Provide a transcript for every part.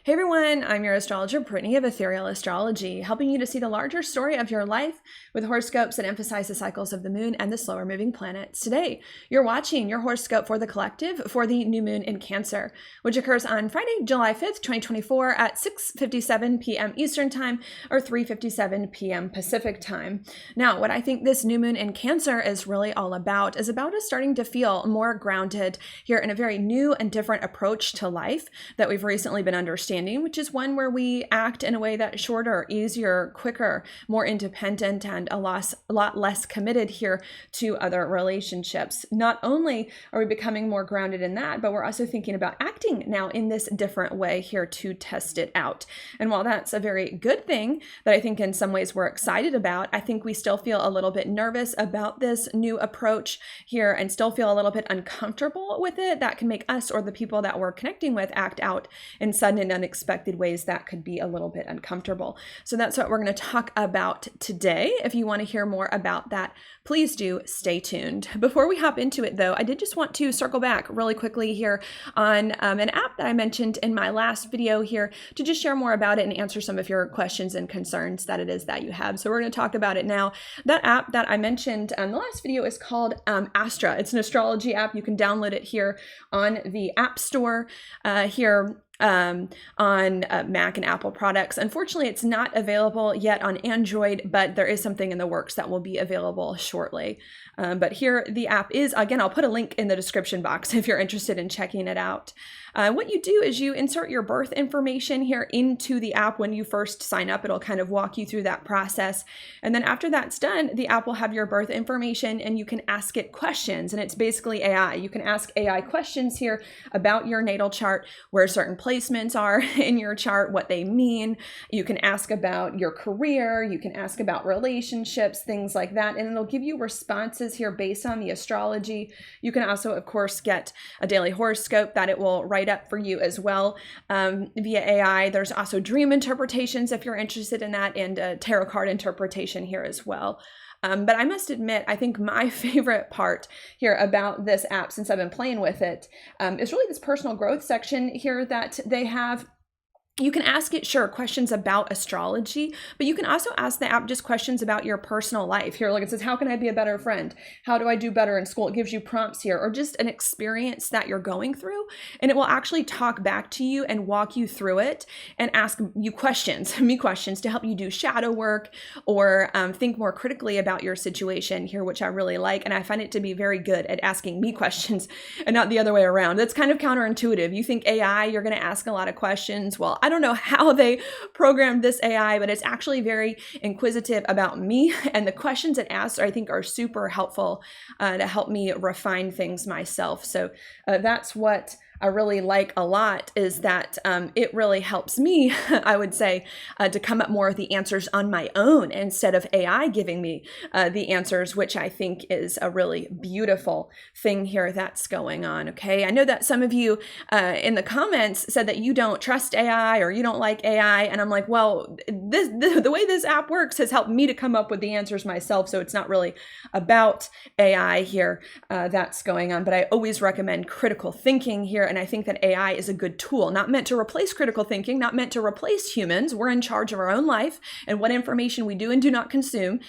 Hey everyone, I'm your astrologer, Brittany of Ethereal Astrology, helping you to see the larger story of your life with horoscopes that emphasize the cycles of the moon and the slower moving planets. Today, you're watching your horoscope for the collective for the new moon in Cancer, which occurs on Friday, July 5th, 2024 at 6:57 p.m. Eastern Time or 3:57 p.m. Pacific Time. Now, what I think this new moon in Cancer is really all about is about us starting to feel more grounded here in a very new and different approach to life that we've recently been understanding, which is one where we act in a way that's shorter, easier, quicker, more independent, and a lot less committed here to other relationships. Not only are we becoming more grounded in that, but we're also thinking about acting now in this different way here to test it out. And while that's a very good thing that I think in some ways we're excited about, I think we still feel a little bit nervous about this new approach here and still feel a little bit uncomfortable with it. That can make us or the people that we're connecting with act out in sudden and unexpected ways that could be a little bit uncomfortable. So that's what we're going to talk about today. If you want to hear more about that, please do stay tuned. Before we hop into it though, I did just want to circle back really quickly here on an app that I mentioned in my last video here to just share more about it and answer some of your questions and concerns that it is that you have. So we're going to talk about it now. That app that I mentioned in the last video is called Astra. It's an astrology app. You can download it here on the App Store here on Mac and Apple products. Unfortunately, it's not available yet on Android, but there is something in the works that will be available shortly. But here the app is, again, I'll put a link in the description box if you're interested in checking it out. What you do is you insert your birth information here into the app when you first sign up. It'll kind of walk you through that process. And then after that's done, the app will have your birth information and you can ask it questions. And it's basically AI. You can ask AI questions here about your natal chart, where certain placements are in your chart, what they mean. You can ask about your career. You can ask about relationships, things like that. And it'll give you responses here based on the astrology. You can also, of course, get a daily horoscope that it will write up for you as well via AI. There's also dream interpretations if you're interested in that, and a tarot card interpretation here as well. But I must admit, I think my favorite part here about this app, since I've been playing with it, is really this personal growth section here that they have. You can ask it, sure, questions about astrology, but you can also ask the app just questions about your personal life. Here, look, it says, how can I be a better friend? How do I do better in school? It gives you prompts here, or just an experience that you're going through, and it will actually talk back to you and walk you through it and ask you questions, me questions, to help you do shadow work or think more critically about your situation here, which I really like. And I find it to be very good at asking me questions and not the other way around. That's kind of counterintuitive. You think AI, you're going to ask a lot of questions. Well, I don't know how they programmed this AI, but it's actually very inquisitive about me. And the questions it asks, I think, are super helpful to help me refine things myself. So that's what I really like a lot, is that it really helps me, I would say, to come up more with the answers on my own instead of AI giving me the answers, which I think is a really beautiful thing here that's going on. Okay, I know that some of you in the comments said that you don't trust AI or you don't like AI, and I'm like, well, the way this app works has helped me to come up with the answers myself, so it's not really about AI here that's going on, but I always recommend critical thinking here. And I think that AI is a good tool, not meant to replace critical thinking, not meant to replace humans. We're in charge of our own life and what information we do and do not consume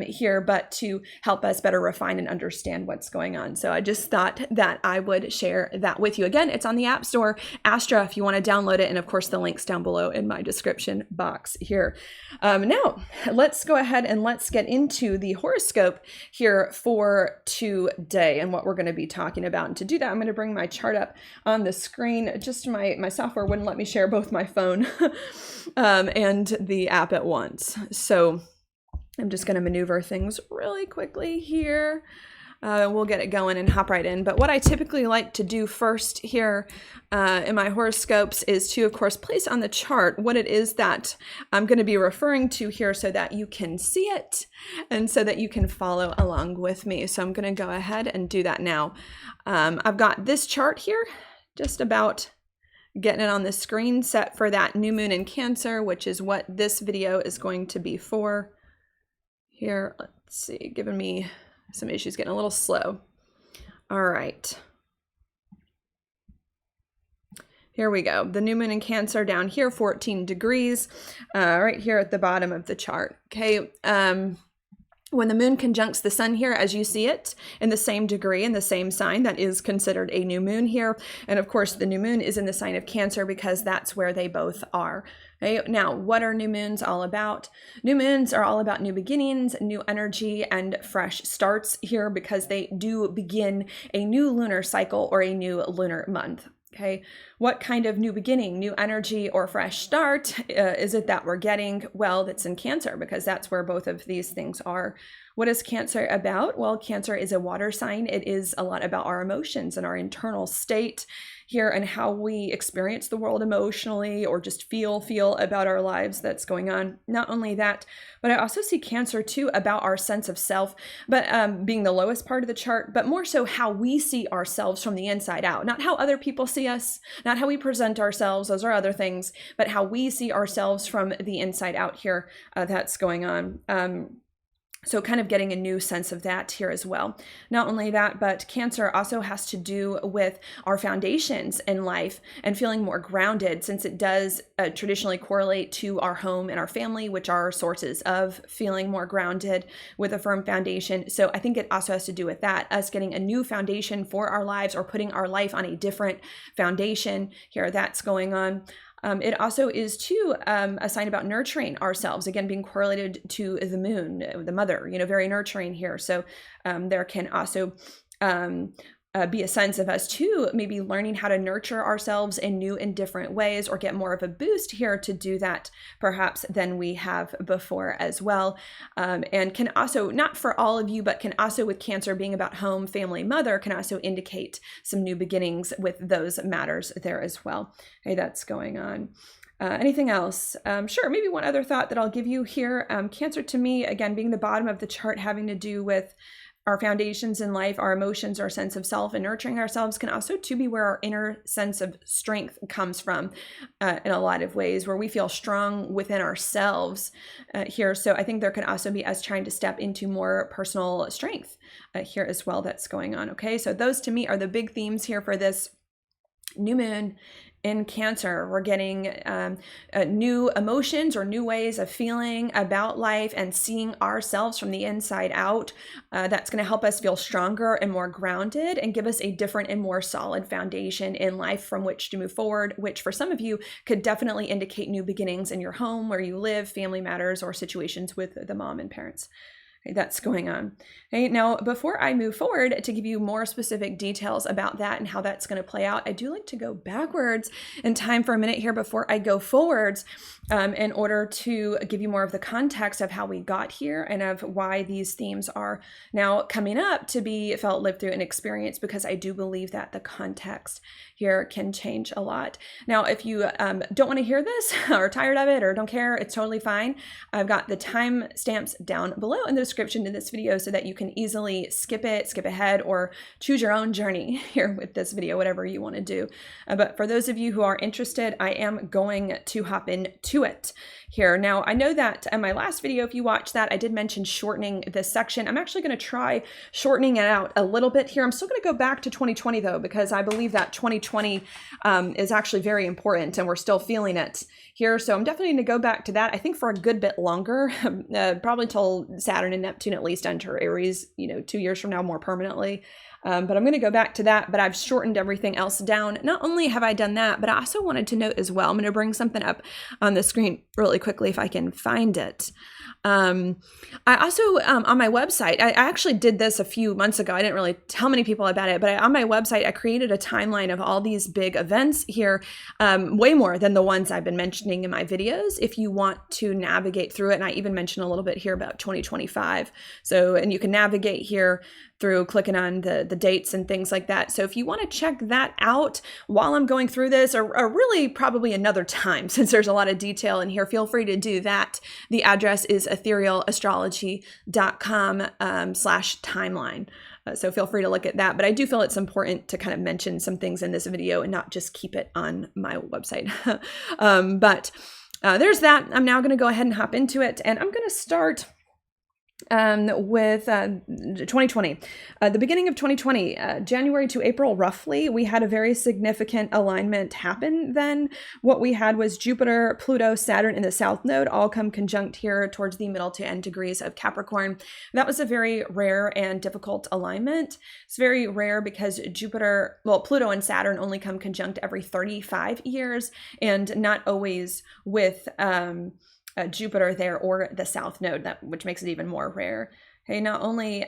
here, but to help us better refine and understand what's going on. So I just thought that I would share that with you. Again, it's on the App Store, Astra, if you want to download it. And of course, the link's down below in my description box here. Now, let's go ahead and let's get into the horoscope here for today and what we're going to be talking about. And to do that, I'm going to bring my chart up on the screen. Just my software wouldn't let me share both my phone and the app at once. So I'm just going to maneuver things really quickly here. We'll get it going and hop right in. But what I typically like to do first here in my horoscopes is to, of course, place on the chart what it is that I'm going to be referring to here so that you can see it and so that you can follow along with me. So I'm going to go ahead and do that now. I've got this chart here, just about getting it on the screen, set for that new moon in Cancer, which is what this video is going to be for. Here, let's see, giving me some issues, getting a little slow. All right. Here we go. The new moon in Cancer down here, 14 degrees, right here at the bottom of the chart. Okay. When the moon conjuncts the sun here, as you see it, in the same degree, in the same sign, that is considered a new moon here. And of course, the new moon is in the sign of Cancer because that's where they both are. Okay? Now, what are new moons all about? New moons are all about new beginnings, new energy, and fresh starts here because they do begin a new lunar cycle or a new lunar month. Okay, what kind of new beginning, new energy, or fresh start is it that we're getting? Well, that's in Cancer because that's where both of these things are. What is Cancer about? Well, Cancer is a water sign. It is a lot about our emotions and our internal state here and how we experience the world emotionally or just feel about our lives that's going on. Not only that, but I also see Cancer too about our sense of self, but being the lowest part of the chart, but more so how we see ourselves from the inside out, not how other people see us, not how we present ourselves, those are other things, but how we see ourselves from the inside out here, that's going on. So kind of getting a new sense of that here as well. Not only that, but Cancer also has to do with our foundations in life and feeling more grounded, since it does traditionally correlate to our home and our family, which are sources of feeling more grounded with a firm foundation. So I think it also has to do with that, us getting a new foundation for our lives or putting our life on a different foundation here. That's going on. It also is too a sign about nurturing ourselves, again, being correlated to the moon, the mother, very nurturing here. So there can also be a sense of us too, maybe learning how to nurture ourselves in new and different ways, or get more of a boost here to do that perhaps than we have before as well. And can also, not for all of you, but can also, with Cancer being about home, family, mother, can also indicate some new beginnings with those matters there as well. Okay, that's going on. Anything else? Sure, maybe one other thought that I'll give you here. Cancer to me, again, being the bottom of the chart, having to do with our foundations in life, our emotions, our sense of self, and nurturing ourselves, can also too be where our inner sense of strength comes from in a lot of ways, where we feel strong within ourselves here. So I think there can also be us trying to step into more personal strength here as well that's going on. Okay, so those to me are the big themes here for this new moon in Cancer. We're getting new emotions or new ways of feeling about life and seeing ourselves from the inside out. That's going to help us feel stronger and more grounded and give us a different and more solid foundation in life from which to move forward, which for some of you could definitely indicate new beginnings in your home, where you live, family matters, or situations with the mom and parents. That's going on. Okay, now, before I move forward to give you more specific details about that and how that's going to play out, I do like to go backwards in time for a minute here before I go forwards, in order to give you more of the context of how we got here and of why these themes are now coming up to be felt, lived through, and experienced, because I do believe that the context here can change a lot. Now, if you don't want to hear this or tired of it or don't care, it's totally fine. I've got the time stamps down below in the description to this video so that you can easily skip it, skip ahead, or choose your own journey here with this video, whatever you want to do. But for those of you who are interested, I am going to hop into it here. Now, I know that in my last video, if you watched that, I did mention shortening this section. I'm actually going to try shortening it out a little bit here. I'm still going to go back to 2020 though, because I believe that 2020 is actually very important and we're still feeling it here. So I'm definitely going to go back to that, I think, for a good bit longer, probably till Saturn and Neptune at least enter Aries, 2 years from now, more permanently. But I'm going to go back to that, but I've shortened everything else down. Not only have I done that, but I also wanted to note as well, I'm going to bring something up on the screen really quickly if I can find it. I also, on my website, I actually did this a few months ago. I didn't really tell many people about it, but on my website, I created a timeline of all these big events here, way more than the ones I've been mentioning in my videos, if you want to navigate through it. And I even mentioned a little bit here about 2025. So, and you can navigate here through clicking on the dates and things like that. So if you want to check that out while I'm going through this, or really probably another time, since there's a lot of detail in here, feel free to do that. The address is etherealastrology.com/timeline. So feel free to look at that. But I do feel it's important to kind of mention some things in this video and not just keep it on my website. But there's that. I'm now going to go ahead and hop into it. And I'm going to start with 2020. The beginning of 2020, January to April, roughly, we had a very significant alignment happen then. What we had was Jupiter, Pluto, Saturn in the South Node all come conjunct here towards the middle to end degrees of Capricorn. That was a very rare and difficult alignment. It's very rare because Pluto and Saturn only come conjunct every 35 years and not always with Jupiter there or the South Node, which makes it even more rare. Okay, not only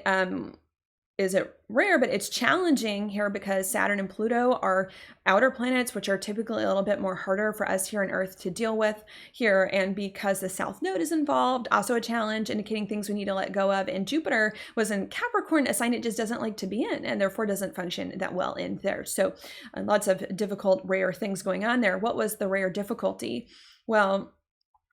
is it rare, but it's challenging here because Saturn and Pluto are outer planets, which are typically a little bit more harder for us here on Earth to deal with here. And because the South Node is involved, also a challenge, indicating things we need to let go of. And Jupiter was in Capricorn, a sign it just doesn't like to be in, and therefore doesn't function that well in there. So lots of difficult, rare things going on there. What was the rare difficulty? Well,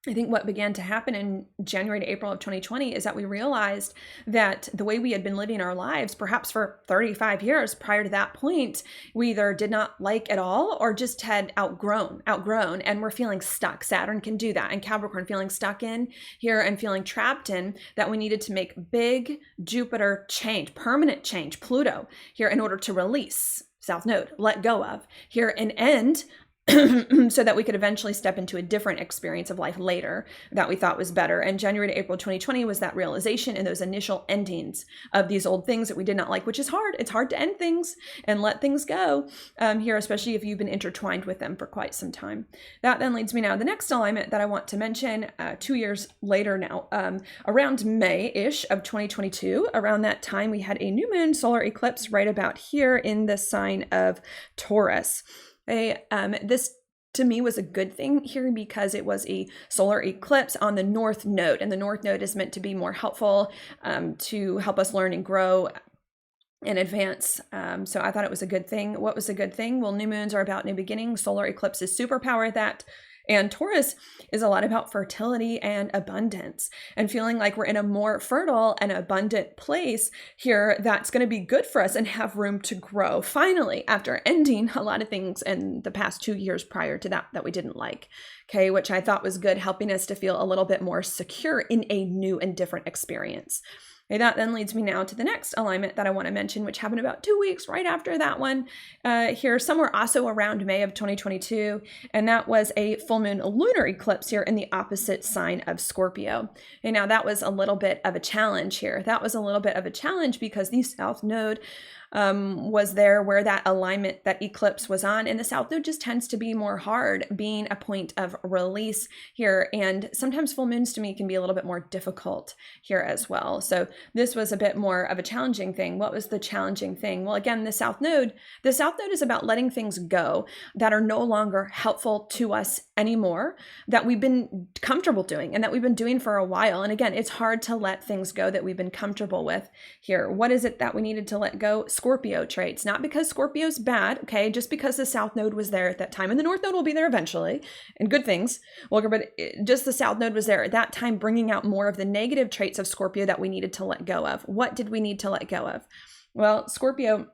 I think what began to happen in January to April of 2020 is that we realized that the way we had been living our lives, perhaps for 35 years prior to that point, we either did not like at all or just had outgrown, and we're feeling stuck. Saturn can do that, and Capricorn feeling stuck in here and feeling trapped in that we needed to make big Jupiter change, permanent change, Pluto here in order to release South Node, let go of here and end so that we could eventually step into a different experience of life later that we thought was better. And January to April 2020 was that realization and those initial endings of these old things that we did not like, which is hard. It's hard to end things and let things go here, especially if you've been intertwined with them for quite some time. That then leads me now to the next alignment that I want to mention 2 years later now, around May-ish of 2022. Around that time, we had a new moon solar eclipse right about here in the sign of Taurus. This to me was a good thing here because it was a solar eclipse on the North Node, and the North Node is meant to be more helpful to help us learn and grow in advance. So I thought it was a good thing. What was a good thing? Well, new moons are about new beginnings. Solar eclipses superpower that. And Taurus is a lot about fertility and abundance and feeling like we're in a more fertile and abundant place here that's going to be good for us and have room to grow. Finally, after ending a lot of things in the past 2 years prior to that we didn't like, okay, which I thought was good, helping us to feel a little bit more secure in a new and different experience. Okay, that then leads me now to the next alignment that I want to mention, which happened about 2 weeks right after that one here, somewhere also around May of 2022. And that was a full moon lunar eclipse here in the opposite sign of Scorpio. And now that was a little bit of a challenge here. That was a little bit of a challenge because the South Node was there where that alignment, that eclipse was on, and the South Node just tends to be more hard, being a point of release here. And sometimes full moons to me can be a little bit more difficult here as well. So this was a bit more of a challenging thing. What was the challenging thing? Well, again, the South Node is about letting things go that are no longer helpful to us anymore, that we've been comfortable doing and that we've been doing for a while. And again, it's hard to let things go that we've been comfortable with here. What is it that we needed to let go? Scorpio traits, not because Scorpio's bad, okay, just because the South Node was there at that time, and the North Node will be there eventually, and good things, well, but just the South Node was there at that time, bringing out more of the negative traits of Scorpio that we needed to let go of. What did we need to let go of? Well, Scorpio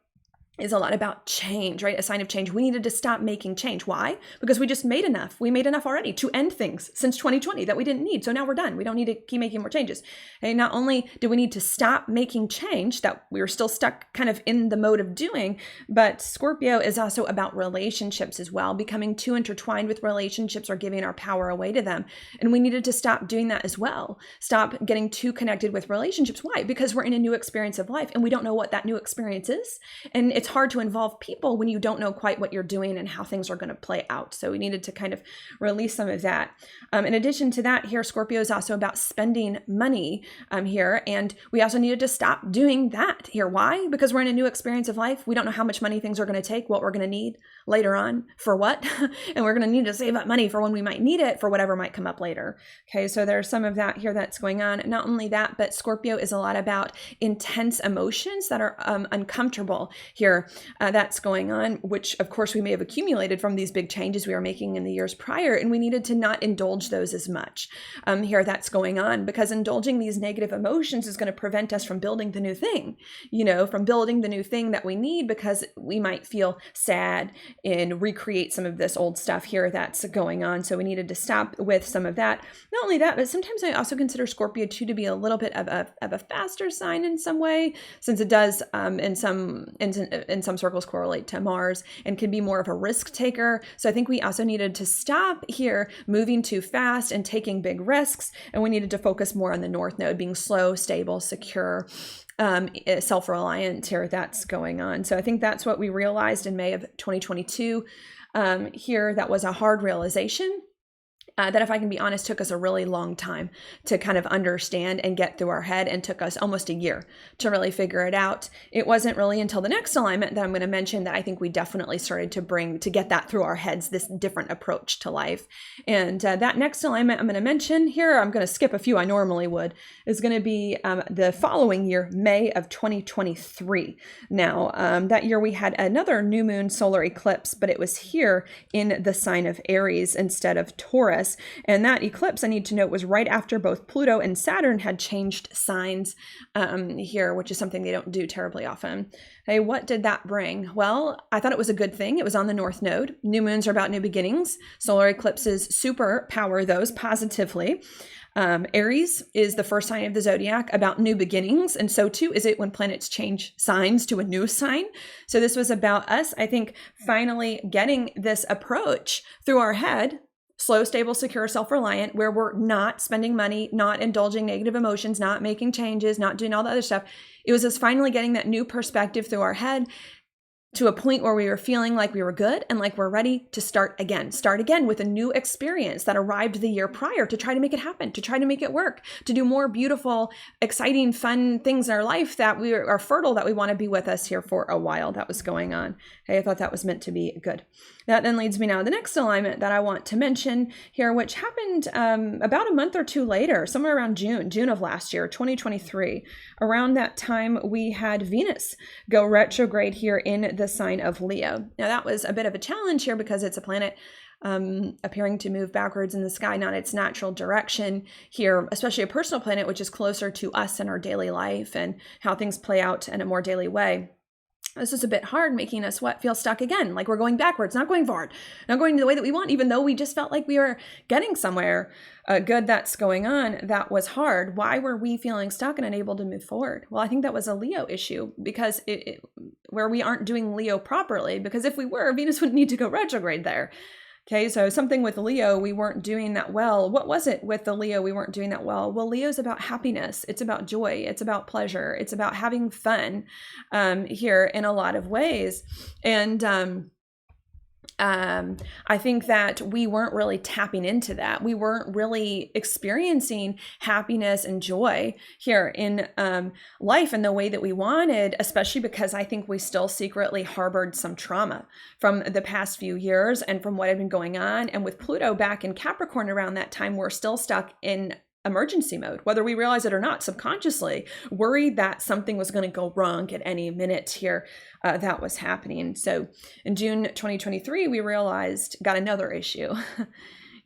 is a lot about change, right? A sign of change. We needed to stop making change. Why? Because we just made enough. We made enough already to end things since 2020 that we didn't need. So now we're done. We don't need to keep making more changes. And not only do we need to stop making change that we were still stuck kind of in the mode of doing, but Scorpio is also about relationships as well, becoming too intertwined with relationships or giving our power away to them. And we needed to stop doing that as well. Stop getting too connected with relationships. Why? Because we're in a new experience of life and we don't know what that new experience is. And it's hard to involve people when you don't know quite what you're doing and how things are going to play out. So we needed to kind of release some of that. In addition to that, here, Scorpio is also about spending money here. And we also needed to stop doing that here. Why? Because we're in a new experience of life. We don't know how much money things are going to take, what we're going to need later on for what. And we're going to need to save up money for when we might need it for whatever might come up later. Okay, so there's some of that here that's going on. Not only that, but Scorpio is a lot about intense emotions that are uncomfortable here here that's going on, which of course we may have accumulated from these big changes we were making in the years prior, and we needed to not indulge those as much. Here that's going on, because indulging these negative emotions is going to prevent us from building the new thing, from building the new thing that we need, because we might feel sad and recreate some of this old stuff here that's going on. So we needed to stop with some of that. Not only that, but sometimes I also consider Scorpio too to be a little bit of a faster sign in some way, since it does in some circles correlate to Mars and can be more of a risk taker. So I think we also needed to stop here moving too fast and taking big risks, and we needed to focus more on the North Node being slow, stable, secure, self-reliant here that's going on. So I think that's what we realized in May of 2022. Here, that was a hard realization. That, if I can be honest, took us a really long time to kind of understand and get through our head, and took us almost a year to really figure it out. It wasn't really until the next alignment that I'm going to mention that I think we definitely started to get that through our heads, this different approach to life. And that next alignment I'm going to mention here, I'm going to skip a few I normally would, is going to be the following year, May of 2023. Now, that year we had another new moon solar eclipse, but it was here in the sign of Aries instead of Taurus. And that eclipse, I need to note, was right after both Pluto and Saturn had changed signs here, which is something they don't do terribly often. Hey, what did that bring? Well, I thought it was a good thing. It was on the North Node. New moons are about new beginnings. Solar eclipses super power those positively. Aries is the first sign of the zodiac about new beginnings, and so too is it when planets change signs to a new sign. So this was about us, I think, finally getting this approach through our head. Slow, stable, secure, self-reliant, where we're not spending money, not indulging negative emotions, not making changes, not doing all the other stuff. It was us finally getting that new perspective through our head to a point where we were feeling like we were good and like we're ready to start again with a new experience that arrived the year prior, to try to make it happen, to try to make it work, to do more beautiful, exciting, fun things in our life that we are fertile, that we want to be with us here for a while. That was going on. Okay, I thought that was meant to be good. That then leads me now to the next alignment that I want to mention here, which happened about a month or two later, somewhere around June of last year, 2023. Around that time, we had Venus go retrograde here in the sign of Leo. Now, that was a bit of a challenge here because it's a planet appearing to move backwards in the sky, not its natural direction here, especially a personal planet, which is closer to us in our daily life and how things play out in a more daily way. This is a bit hard, making us feel stuck again, like we're going backwards, not going forward, not going the way that we want, even though we just felt like we were getting somewhere good that's going on. That was hard. Why were we feeling stuck and unable to move forward? Well, I think that was a Leo issue, because where we aren't doing Leo properly, because if we were, Venus wouldn't need to go retrograde there. Okay, so something with Leo, we weren't doing that well. What was it with the Leo we weren't doing that well? Well, Leo's about happiness. It's about joy. It's about pleasure. It's about having fun here in a lot of ways. And I think that we weren't really tapping into that. We weren't really experiencing happiness and joy here in life in the way that we wanted, especially because I think we still secretly harbored some trauma from the past few years and from what had been going on. And with Pluto back in Capricorn around that time, we're still stuck in emergency mode, whether we realize it or not, subconsciously worried that something was going to go wrong at any minute here that was happening. So in June 2023, we got another issue.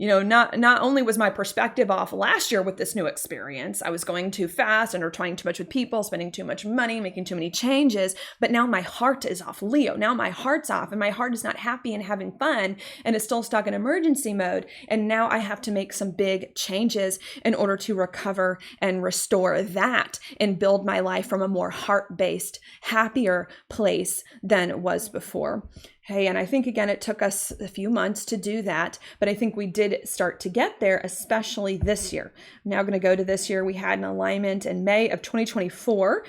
Not only was my perspective off last year with this new experience, I was going too fast, intertwining too much with people, spending too much money, making too many changes, but now my heart is off. Leo, now my heart's off, and my heart is not happy and having fun, and it's still stuck in emergency mode. And now I have to make some big changes in order to recover and restore that and build my life from a more heart-based, happier place than it was before. Hey, and I think, again, it took us a few months to do that, but I think we did start to get there, especially this year. I'm now going to go to this year. We had an alignment in May of 2024.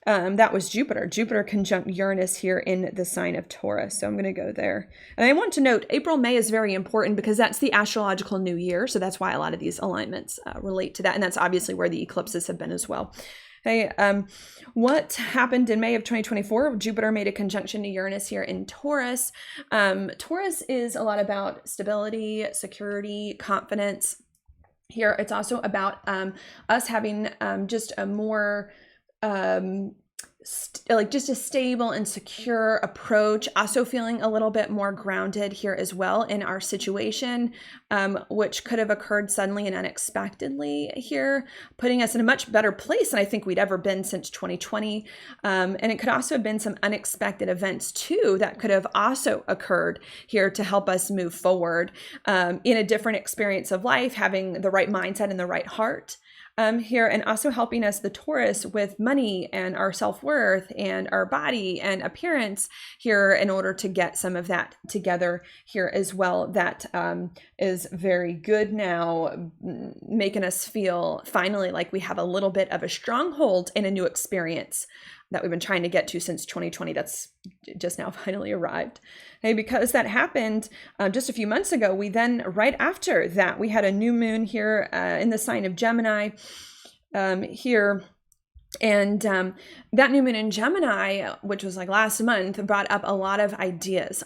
That was Jupiter conjunct Uranus here in the sign of Taurus. So I'm going to go there. And I want to note, April, May is very important because that's the astrological new year. So that's why a lot of these alignments relate to that. And that's obviously where the eclipses have been as well. Hey, what happened in May of 2024? Jupiter made a conjunction to Uranus here in Taurus. Taurus is a lot about stability, security, confidence. Here, it's also about us having just a more like just a stable and secure approach. Also feeling a little bit more grounded here as well in our situation, which could have occurred suddenly and unexpectedly here, putting us in a much better place than I think we'd ever been since 2020. And it could also have been some unexpected events too that could have also occurred here to help us move forward in a different experience of life, having the right mindset and the right heart. Here, and also helping us, the Taurus, with money and our self-worth and our body and appearance here in order to get some of that together here as well. That is very good now, making us feel finally like we have a little bit of a stronghold in a new experience that we've been trying to get to since 2020. That's just now finally arrived. Okay, because that happened just a few months ago, we then, right after that, we had a new moon here in the sign of Gemini here. And that new moon in Gemini, which was like last month, brought up a lot of ideas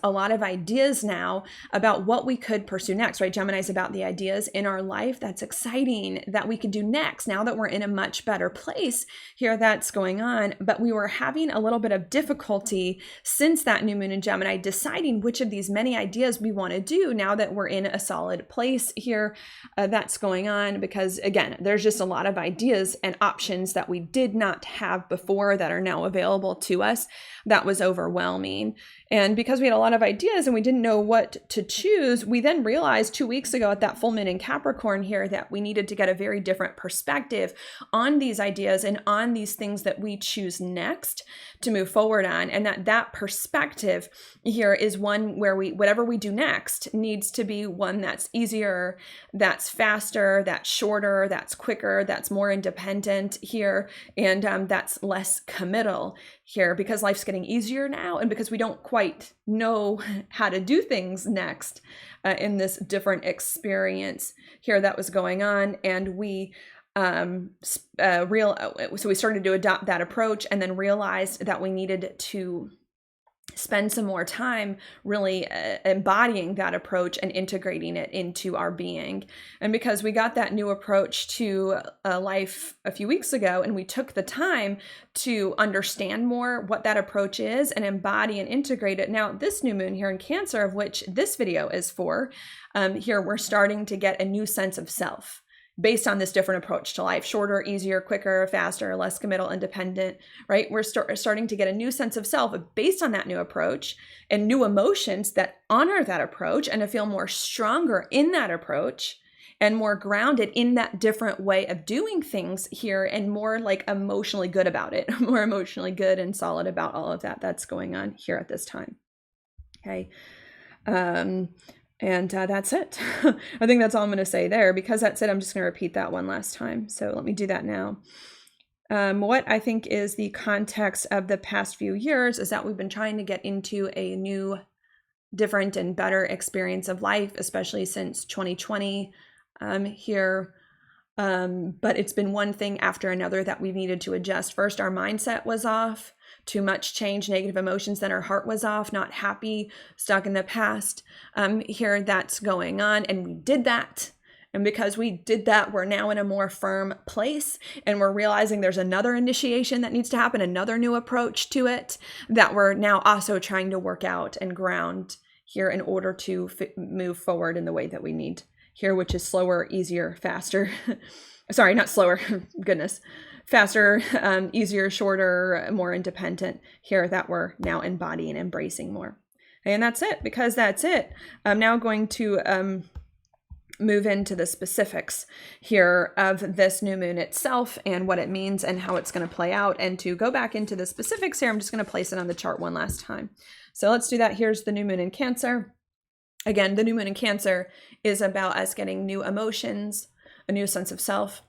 now about what we could pursue next, right? Gemini is about the ideas in our life that's exciting that we could do next now that we're in a much better place here that's going on. But we were having a little bit of difficulty since that new moon in Gemini deciding which of these many ideas we want to do now that we're in a solid place here that's going on. Because again, there's just a lot of ideas and options that we did not have before that are now available to us. That was overwhelming. And because we had a lot of ideas and we didn't know what to choose, we then realized 2 weeks ago at that full moon in Capricorn here that we needed to get a very different perspective on these ideas and on these things that we choose next to move forward on. And that perspective here is one where whatever we do next needs to be one that's easier, that's faster, that's shorter, that's quicker, that's more independent here, and that's less committal here, because life's getting easier now and because we don't quite know how to do things next in this different experience here that was going on. And we so we started to adopt that approach and then realized that we needed to spend some more time really embodying that approach and integrating it into our being. And because we got that new approach to life a few weeks ago, and we took the time to understand more what that approach is and embody and integrate it. Now, this new moon here in Cancer, of which this video is for, here we're starting to get a new sense of self based on this different approach to life: shorter, easier, quicker, faster, less committal, independent, right? We're starting to get a new sense of self based on that new approach and new emotions that honor that approach, and to feel more stronger in that approach and more grounded in that different way of doing things here, and more like emotionally good about it, more emotionally good and solid about all of that that's going on here at this time. Okay. And that's it. I think that's all I'm going to say there. Because that's it, I'm just going to repeat that one last time. So let me do that now. What I think is the context of the past few years is that we've been trying to get into a new, different, and better experience of life, especially since 2020 here. But it's been one thing after another that we needed to adjust. First, our mindset was off. Too much change, negative emotions. Then our heart was off, not happy, stuck in the past. Here that's going on. And we did that. And because we did that, we're now in a more firm place. And we're realizing there's another initiation that needs to happen, another new approach to it that we're now also trying to work out and ground here in order to move forward in the way that we need here, which is slower, easier, faster. Sorry, not slower. Goodness. Faster, easier, shorter, more independent here that we're now embodying and embracing more. And that's it. Because that's it, I'm now going to move into the specifics here of this new moon itself and what it means and how it's going to play out. And to go back into the specifics here, I'm just going to place it on the chart one last time. So let's do that. Here's the new moon in Cancer. Again, the new moon in Cancer is about us getting new emotions, a new sense of self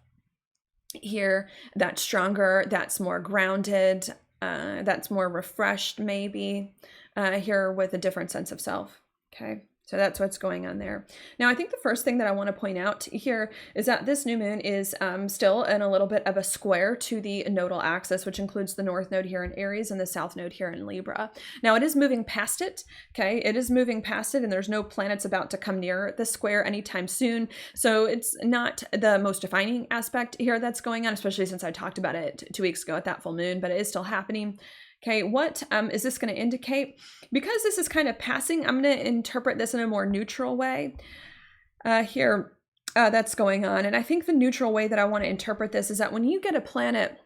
here that's stronger, that's more grounded, that's more refreshed maybe here with a different sense of self. Okay. So that's what's going on there. Now, I think the first thing that I want to point out here is that this new moon is still in a little bit of a square to the nodal axis, which includes the north node here in Aries and the south node here in Libra. Now, it is moving past it, okay? It is moving past it, and there's no planets about to come near the square anytime soon. So it's not the most defining aspect here that's going on, especially since I talked about it 2 weeks ago at that full moon, but it is still happening Okay, what is this going to indicate? Because this is kind of passing, I'm going to interpret this in a more neutral way here that's going on. And I think the neutral way that I want to interpret this is that when you get a planet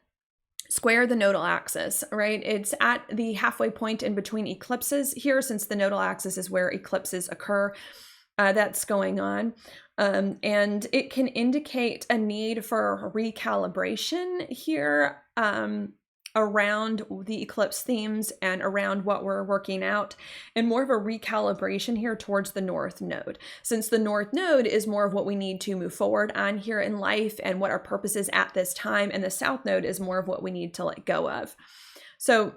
square the nodal axis, right? It's at the halfway point in between eclipses here, since the nodal axis is where eclipses occur. That's going on. And it can indicate a need for recalibration here around the eclipse themes and around what we're working out, and more of a recalibration here towards the North Node, since the North Node is more of what we need to move forward on here in life and what our purpose is at this time, and the South Node is more of what we need to let go of. So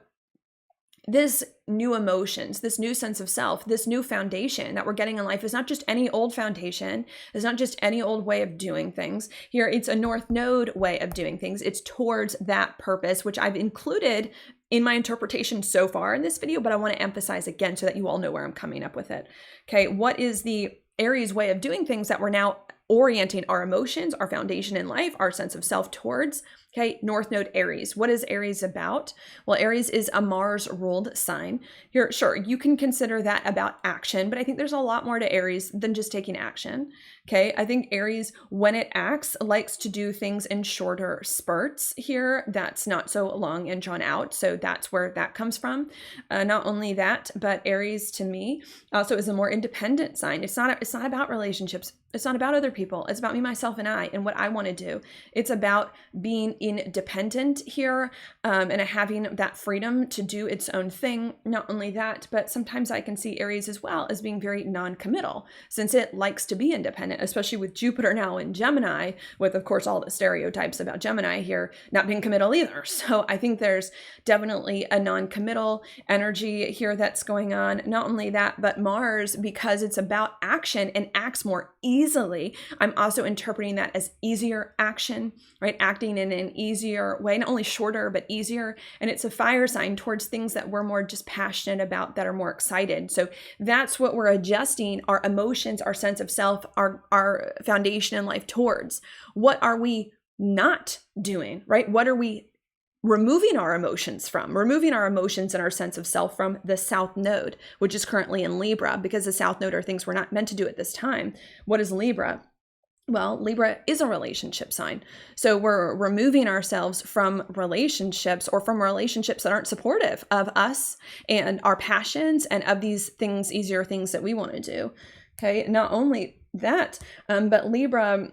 this new emotions, this new sense of self, this new foundation that we're getting in life is not just any old foundation. It's not just any old way of doing things. Here, it's a North Node way of doing things. It's towards that purpose, which I've included in my interpretation so far in this video, but I want to emphasize again so that you all know where I'm coming up with it. Okay, what is the Aries way of doing things that we're now orienting our emotions, our foundation in life, our sense of self towards? Okay, North Node Aries. What is Aries about? Well, Aries is a Mars-ruled sign. Here, sure, you can consider that about action, but I think there's a lot more to Aries than just taking action. Okay, I think Aries, when it acts, likes to do things in shorter spurts here. That's not so long and drawn out, so that's where that comes from. Not only that, but Aries to me also is a more independent sign. It's not about relationships. It's not about other people. It's about me, myself, and I, and what I want to do. It's about being independent here and having that freedom to do its own thing. Not only that, but sometimes I can see Aries as well as being very non-committal, since it likes to be independent, especially with Jupiter now in Gemini, with, of course, all the stereotypes about Gemini here not being committal either. So I think there's definitely a non-committal energy here that's going on. Not only that, but Mars, because it's about action and acts more easily, I'm also interpreting that as easier action, right? Acting in an easier way, not only shorter, but easier. And it's a fire sign towards things that we're more just passionate about, that are more excited. So that's what we're adjusting our emotions, our sense of self, our foundation in life towards. What are we not doing, right? What are we removing our emotions from? Removing our emotions and our sense of self from the South Node, which is currently in Libra, because the South Node are things we're not meant to do at this time. What is Libra? Well, Libra is a relationship sign. So we're removing ourselves from relationships, or from relationships that aren't supportive of us and our passions and of these things, easier things that we want to do. Okay, not only that, but Libra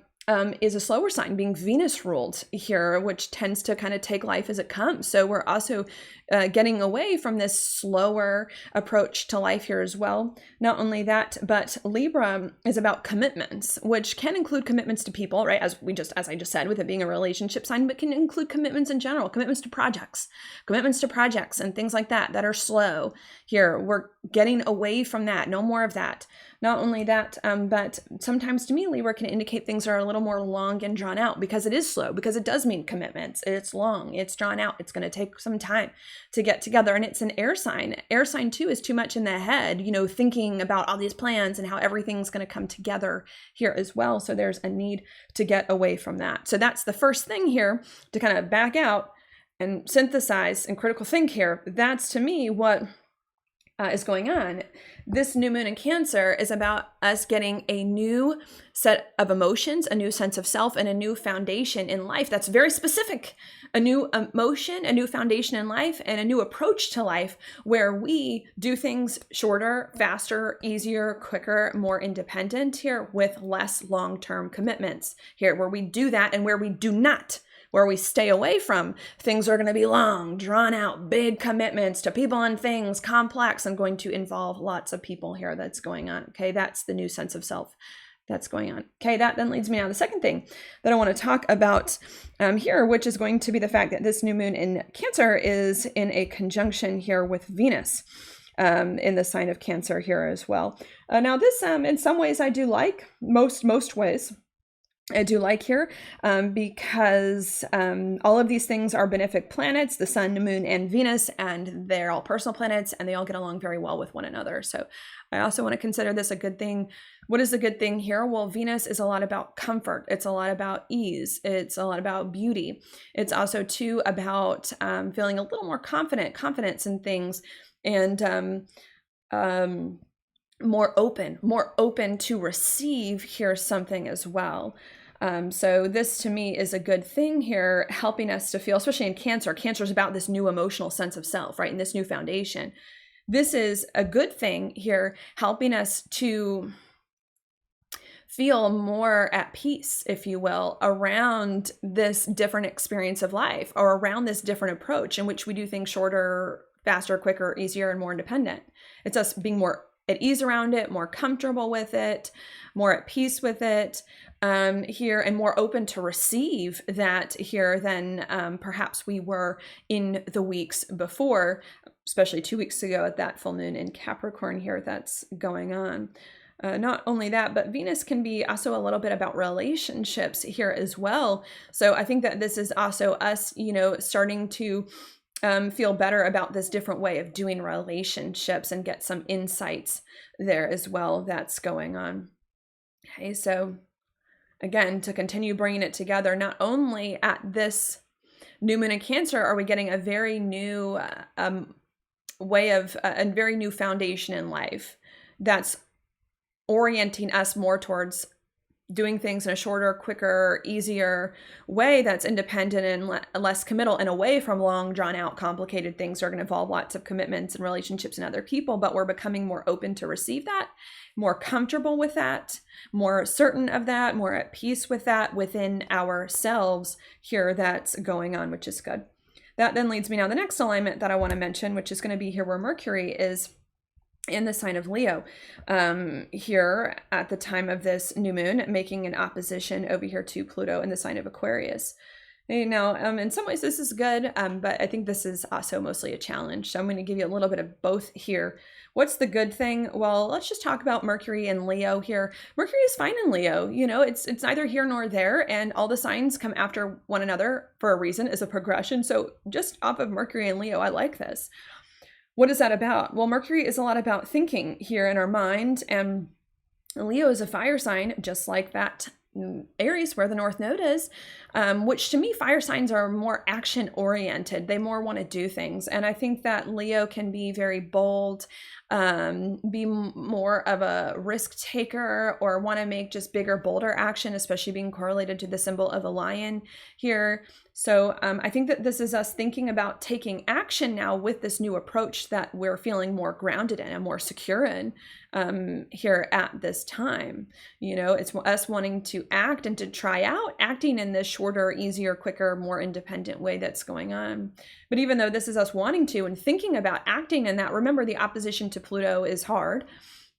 is a slower sign, being Venus ruled here, which tends to kind of take life as it comes. So we're also getting away from this slower approach to life here as well. Not only that, but Libra is about commitments, which can include commitments to people, right? As I just said, with it being a relationship sign, but can include commitments in general, commitments to projects and things like that are slow here. We're getting away from that. No more of that. Not only that, but sometimes to me, Libra can indicate things are a little more long and drawn out, because it is slow, because it does mean commitments. It's long, it's drawn out, it's going to take some time to get together. And it's an air sign. Air sign too is too much in the head, thinking about all these plans and how everything's going to come together here as well. So there's a need to get away from that. So that's the first thing here, to kind of back out and synthesize and critical think here. That's to me what is going on. This new moon in Cancer is about us getting a new set of emotions, a new sense of self, and a new foundation in life that's very specific. A new emotion, a new foundation in life, and a new approach to life, where we do things shorter, faster, easier, quicker, more independent here, with less long-term commitments here, where we do that, and where we do not, where we stay away from things are going to be long, drawn out, big commitments to people and things, complex, and going to involve lots of people here. That's going on. Okay, that's the new sense of self that's going on. Okay, that then leads me on to the second thing that I want to talk about here, which is going to be the fact that this new moon in Cancer is in a conjunction here with Venus in the sign of Cancer here as well. Now this, in some ways I do like, most ways. I do like here because all of these things are benefic planets, the sun, moon, and Venus, and they're all personal planets, and they all get along very well with one another. So I also want to consider this a good thing. What is the good thing here? Well, Venus is a lot about comfort. It's a lot about ease. It's a lot about beauty. It's also too about feeling a little more confidence in things, and more open to receive here something as well. So this to me is a good thing here, helping us to feel, especially in Cancer. Cancer is about this new emotional sense of self, right? And this new foundation. This is a good thing here, helping us to feel more at peace, if you will, around this different experience of life, or around this different approach in which we do things shorter, faster, quicker, easier, and more independent. It's us being more at ease around it, more comfortable with it, more at peace with it here, and more open to receive that here than perhaps we were in the weeks before, especially 2 weeks ago at that full moon in Capricorn here that's going on. Not only that, but Venus can be also a little bit about relationships here as well. So I think that this is also us, starting to feel better about this different way of doing relationships and get some insights there as well that's going on. Okay, so again, to continue bringing it together, not only at this new moon in Cancer are we getting a very new way of a very new foundation in life that's orienting us more towards doing things in a shorter, quicker, easier way that's independent and less committal, and away from long, drawn out, complicated things that are going to involve lots of commitments and relationships and other people. But we're becoming more open to receive that, more comfortable with that, more certain of that, more at peace with that within ourselves here that's going on, which is good. That then leads me now to the next alignment that I want to mention, which is going to be here where Mercury is in the sign of Leo here at the time of this new moon, making an opposition over here to Pluto in the sign of Aquarius. Now, in some ways this is good, but I think this is also mostly a challenge. So I'm going to give you a little bit of both here. What's the good thing? Well, let's just talk about Mercury and Leo here. Mercury is fine in Leo. It's neither here nor there, and all the signs come after one another for a reason, as a progression. So just off of Mercury and Leo, I like this. What is that about? Well, Mercury is a lot about thinking here in our mind, and Leo is a fire sign, just like that Aries, where the North Node is, which to me, fire signs are more action oriented. They more want to do things. And I think that Leo can be very bold, be more of a risk taker, or want to make just bigger, bolder action, especially being correlated to the symbol of a lion here. So I think that this is us thinking about taking action now with this new approach that we're feeling more grounded in and more secure in here at this time. It's us wanting to act and to try out acting in this shorter, easier, quicker, more independent way that's going on. But even though this is us wanting to and thinking about acting in that, remember the opposition to Pluto is hard.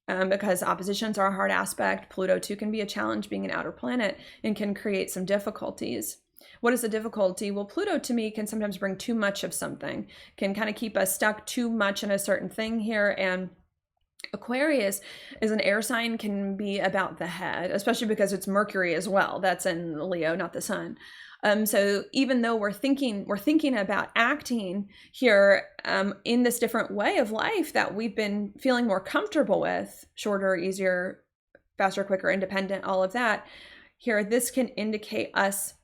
Because oppositions are a hard aspect. Pluto too can be a challenge, being an outer planet, and can create some difficulties. What is the difficulty? Well, Pluto to me can sometimes bring too much of something, can kind of keep us stuck too much in a certain thing here. And Aquarius is an air sign, can be about the head, especially because it's Mercury as well. That's in Leo, not the sun. So even though we're thinking about acting here in this different way of life that we've been feeling more comfortable with, shorter, easier, faster, quicker, independent, all of that, here, this can indicate us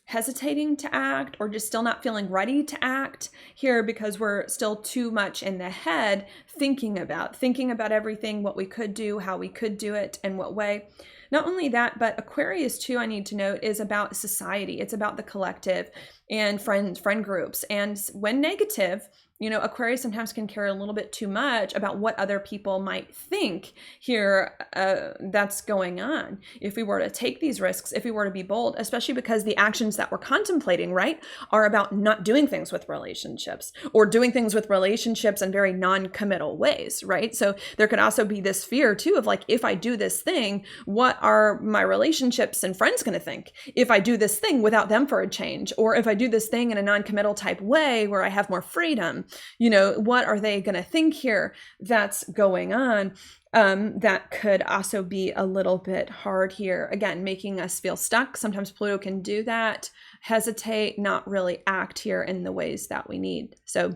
hesitating to act, or just still not feeling ready to act here, because we're still too much in the head thinking about everything, what we could do, how we could do it, and what way. Not only that, but Aquarius too, I need to note, is about society. It's about the collective and friend groups. And when negative, Aquarius sometimes can care a little bit too much about what other people might think here that's going on. If we were to take these risks, if we were to be bold, especially because the actions that we're contemplating, right, are about not doing things with relationships, or doing things with relationships in very non-committal ways, right? So there could also be this fear too of like, if I do this thing, what are my relationships and friends going to think if I do this thing without them for a change? Or if I do this thing in a non-committal type way where I have more freedom, What are they going to think here that's going on? That could also be a little bit hard here. Again, making us feel stuck. Sometimes Pluto can do that, hesitate, not really act here in the ways that we need. So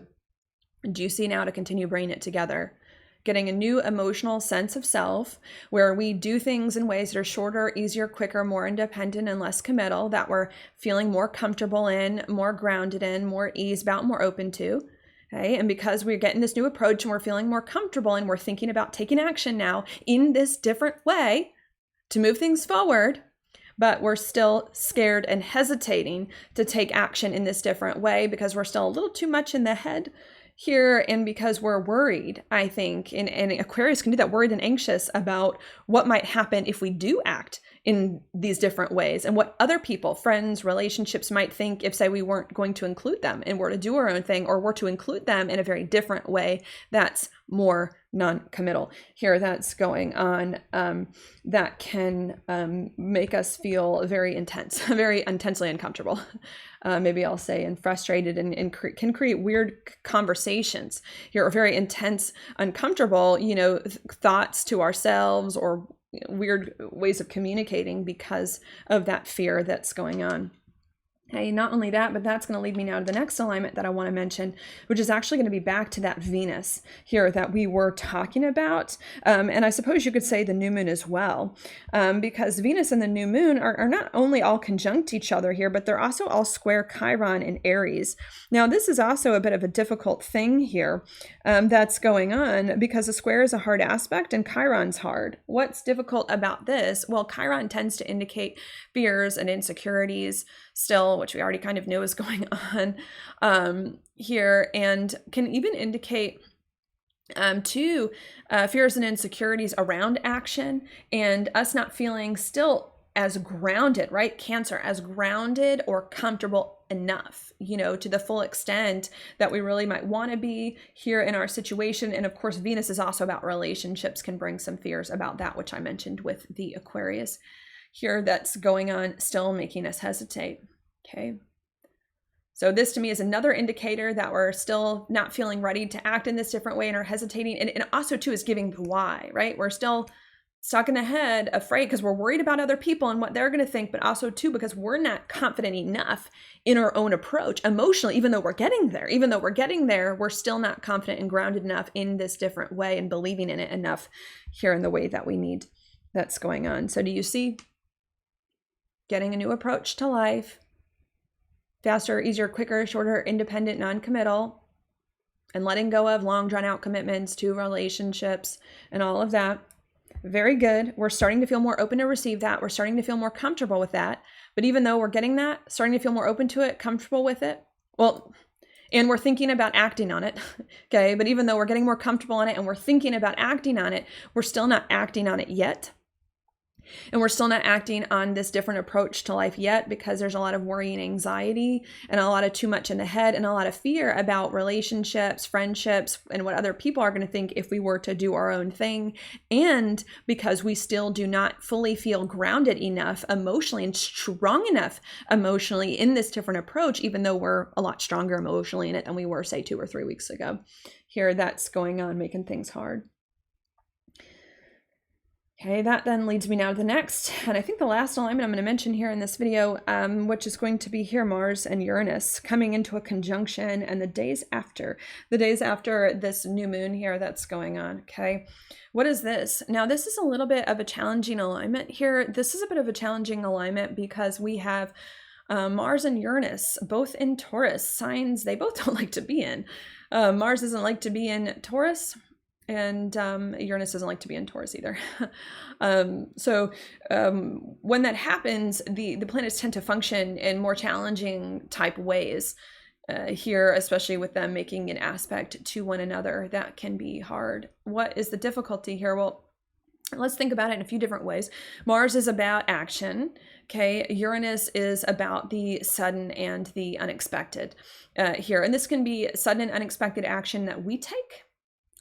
juicy now to continue bringing it together. Getting a new emotional sense of self where we do things in ways that are shorter, easier, quicker, more independent, and less committal, that we're feeling more comfortable in, more grounded in, more ease about, more open to. Okay. And because we're getting this new approach and we're feeling more comfortable and we're thinking about taking action now in this different way to move things forward, but we're still scared and hesitating to take action in this different way because we're still a little too much in the head here, and because we're worried, I think, and Aquarius can do that, worried and anxious about what might happen if we do act in these different ways and what other people, friends, relationships might think if, say, we weren't going to include them and were to do our own thing, or were to include them in a very different way that's more non-committal. Here, that's going on, that can make us feel very intense, very intensely uncomfortable. Maybe I'll say, and frustrated, and can create weird conversations here, or very intense, uncomfortable, thoughts to ourselves, or weird ways of communicating because of that fear that's going on. Hey, not only that, but that's going to lead me now to the next alignment that I want to mention, which is actually going to be back to that Venus here that we were talking about. And I suppose you could say the new moon as well, because Venus and the new moon are not only all conjunct each other here, but they're also all square Chiron in Aries. Now, this is also a bit of a difficult thing here that's going on, because a square is a hard aspect and Chiron's hard. What's difficult about this? Well, Chiron tends to indicate fears and insecurities still, which we already kind of know is going on here, and can even indicate fears and insecurities around action, and us not feeling still as grounded, right? Cancer, as grounded or comfortable enough, to the full extent that we really might want to be here in our situation. And of course, Venus is also about relationships, can bring some fears about that, which I mentioned with the Aquarius here that's going on, still making us hesitate. Okay. So this to me is another indicator that we're still not feeling ready to act in this different way and are hesitating. And also too is giving the why, right? We're still stuck in the head, afraid because we're worried about other people and what they're going to think, but also too because we're not confident enough in our own approach emotionally, even though we're getting there, we're still not confident and grounded enough in this different way and believing in it enough here in the way that we need that's going on. So do you see? Getting a new approach to life, faster, easier, quicker, shorter, independent, non-committal, and letting go of long drawn out commitments to relationships and all of that. Very good. We're starting to feel more open to receive that. We're starting to feel more comfortable with that. But even though we're getting that, starting to feel more open to it, comfortable with it, well, and we're thinking about acting on it, okay? But even though we're getting more comfortable on it and we're thinking about acting on it, we're still not acting on it yet. And we're still not acting on this different approach to life yet, because there's a lot of worry and anxiety and a lot of too much in the head and a lot of fear about relationships, friendships, and what other people are going to think if we were to do our own thing. And because we still do not fully feel grounded enough emotionally and strong enough emotionally in this different approach, even though we're a lot stronger emotionally in it than we were, say, 2 or 3 weeks ago. Here, that's going on, making things hard. Okay, that then leads me now to the next, and I think the last alignment I'm going to mention here in this video, which is going to be here, Mars and Uranus coming into a conjunction, and the days after this new moon here that's going on. Okay, what is this? Now, this is a little bit of a challenging alignment here. This is a bit of a challenging alignment because we have Mars and Uranus both in Taurus, signs they both don't like to be in. Mars doesn't like to be in Taurus, and Uranus doesn't like to be in Taurus either. So when that happens, the planets tend to function in more challenging type ways here, especially with them making an aspect to one another. That can be hard. What is the difficulty here? Well, let's think about it in a few different ways. Mars is about action. Okay, Uranus is about the sudden and the unexpected here. And this can be sudden and unexpected action that we take,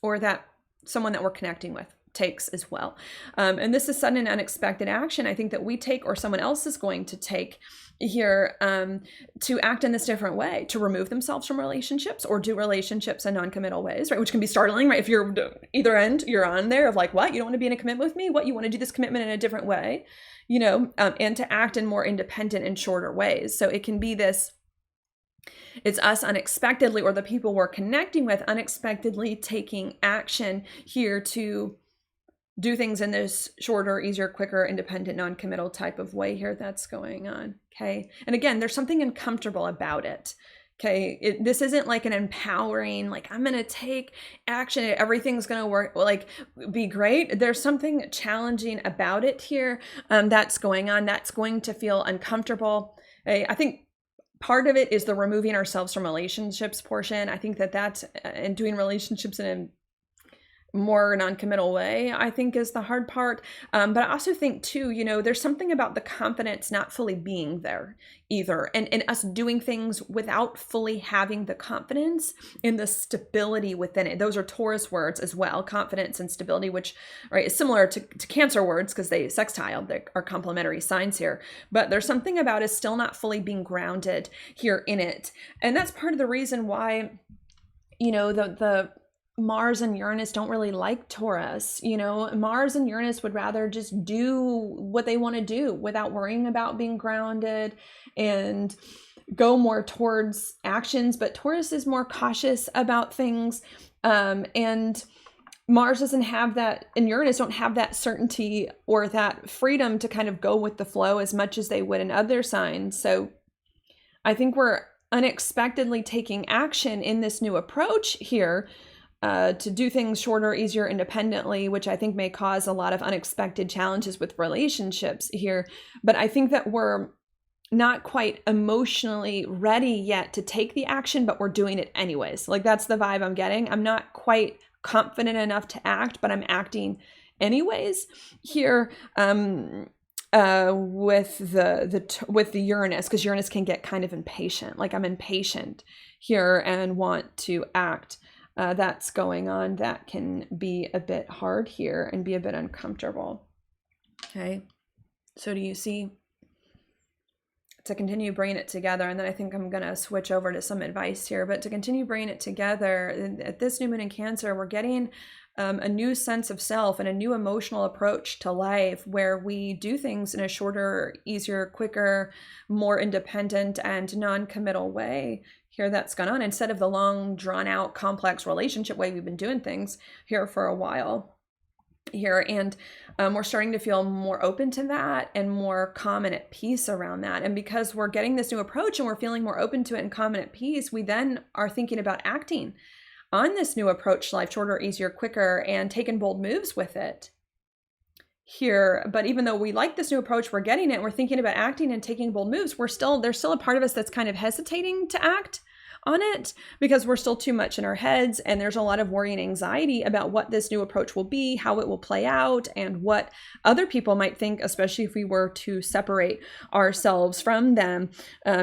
or that someone that we're connecting with takes as well. And this is sudden and unexpected action I think that we take or someone else is going to take here to act in this different way, to remove themselves from relationships or do relationships in non-committal ways, right? Which can be startling, right? If you're either end, you're on there of like, what? You don't want to be in a commitment with me? What? You want to do this commitment in a different way, and to act in more independent and shorter ways. So it can be this, it's us unexpectedly, or the people we're connecting with unexpectedly taking action here to do things in this shorter, easier, quicker, independent, non-committal type of way here that's going on, okay? And again, there's something uncomfortable about it, okay? This isn't like an empowering, like, I'm gonna take action and everything's gonna work, like, be great. There's something challenging about it here that's going on, that's going to feel uncomfortable. I think part of it is the removing ourselves from relationships portion. I think that's, and doing relationships in a more non-committal way, I think is the hard part. But I also think too, there's something about the confidence not fully being there either. And us doing things without fully having the confidence and the stability within it. Those are Taurus words as well, confidence and stability, which is similar to Cancer words because they sextile, they are complementary signs here. But there's something about us still not fully being grounded here in it. And that's part of the reason why, the Mars and Uranus don't really like Taurus. Mars and Uranus would rather just do what they want to do without worrying about being grounded and go more towards actions. But Taurus is more cautious about things. And Mars doesn't have that, and Uranus don't have that certainty or that freedom to kind of go with the flow as much as they would in other signs. So I think we're unexpectedly taking action in this new approach here to do things shorter, easier, independently, which I think may cause a lot of unexpected challenges with relationships here. But I think that we're not quite emotionally ready yet to take the action, but we're doing it anyways. Like, that's the vibe I'm getting. I'm not quite confident enough to act, but I'm acting anyways here with the Uranus, because Uranus can get kind of impatient. Like, I'm impatient here and want to act. That's going on. That can be a bit hard here and be a bit uncomfortable. Okay. So do you see? To continue bringing it together, and then I think I'm going to switch over to some advice here, but to continue bringing it together, at this new moon in Cancer, we're getting a new sense of self and a new emotional approach to life where we do things in a shorter, easier, quicker, more independent and non-committal way. Here that's gone on instead of the long, drawn out, complex relationship way we've been doing things here for a while here. And we're starting to feel more open to that and more calm and at peace around that. And because we're getting this new approach and we're feeling more open to it and calm and at peace, we then are thinking about acting on this new approach to life, shorter, easier, quicker, and taking bold moves with it here. But even though we like this new approach, we're getting it, we're thinking about acting and taking bold moves, there's still a part of us that's kind of hesitating to act on it because we're still too much in our heads, and there's a lot of worry and anxiety about what this new approach will be, how it will play out, and what other people might think, especially if we were to separate ourselves from them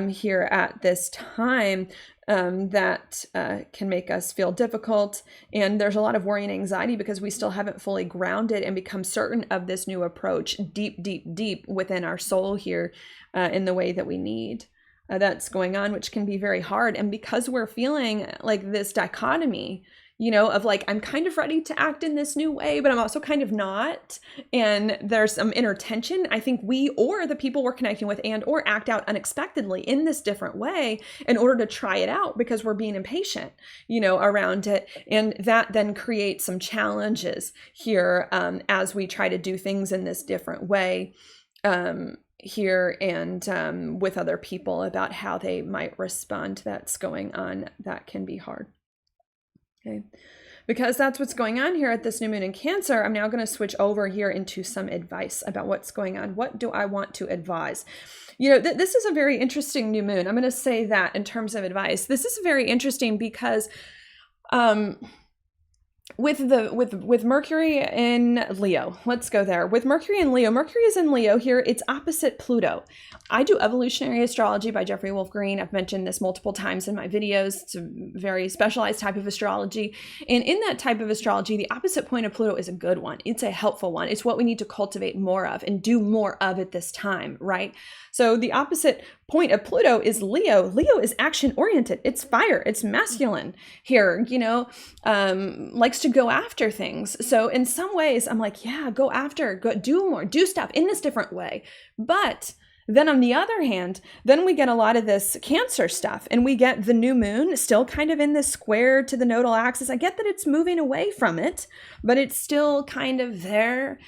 here at this time. That can make us feel difficult. And there's a lot of worry and anxiety because we still haven't fully grounded and become certain of this new approach deep, deep, deep within our soul here in the way that we need. That's going on, which can be very hard. And because we're feeling like this dichotomy, of like, I'm kind of ready to act in this new way, but I'm also kind of not. And there's some inner tension. I think we or the people we're connecting with or act out unexpectedly in this different way in order to try it out because we're being impatient, around it. And that then creates some challenges here as we try to do things in this different way. Here and with other people about how they might respond to that's going on. That can be hard. Okay, because that's what's going on here at this new moon in Cancer, I'm now going to switch over here into some advice about what's going on. What do I want to advise? This is a very interesting new moon. I'm going to say that in terms of advice. This is very interesting because with Mercury in Leo, let's go there. With Mercury in Leo, Mercury is in Leo here. It's opposite Pluto. I do evolutionary astrology by Jeffrey Wolf Green. I've mentioned this multiple times in my videos. It's a very specialized type of astrology. And in that type of astrology, the opposite point of Pluto is a good one. It's a helpful one. It's what we need to cultivate more of and do more of at this time, right? So the opposite point of Pluto is Leo. Leo is action oriented. It's fire. It's masculine here, likes to go after things. So in some ways I'm like, yeah, go after, go do more, do stuff in this different way. But then on the other hand, then we get a lot of this Cancer stuff, and we get the new moon still kind of in this square to the nodal axis. I get that it's moving away from it, but it's still kind of there,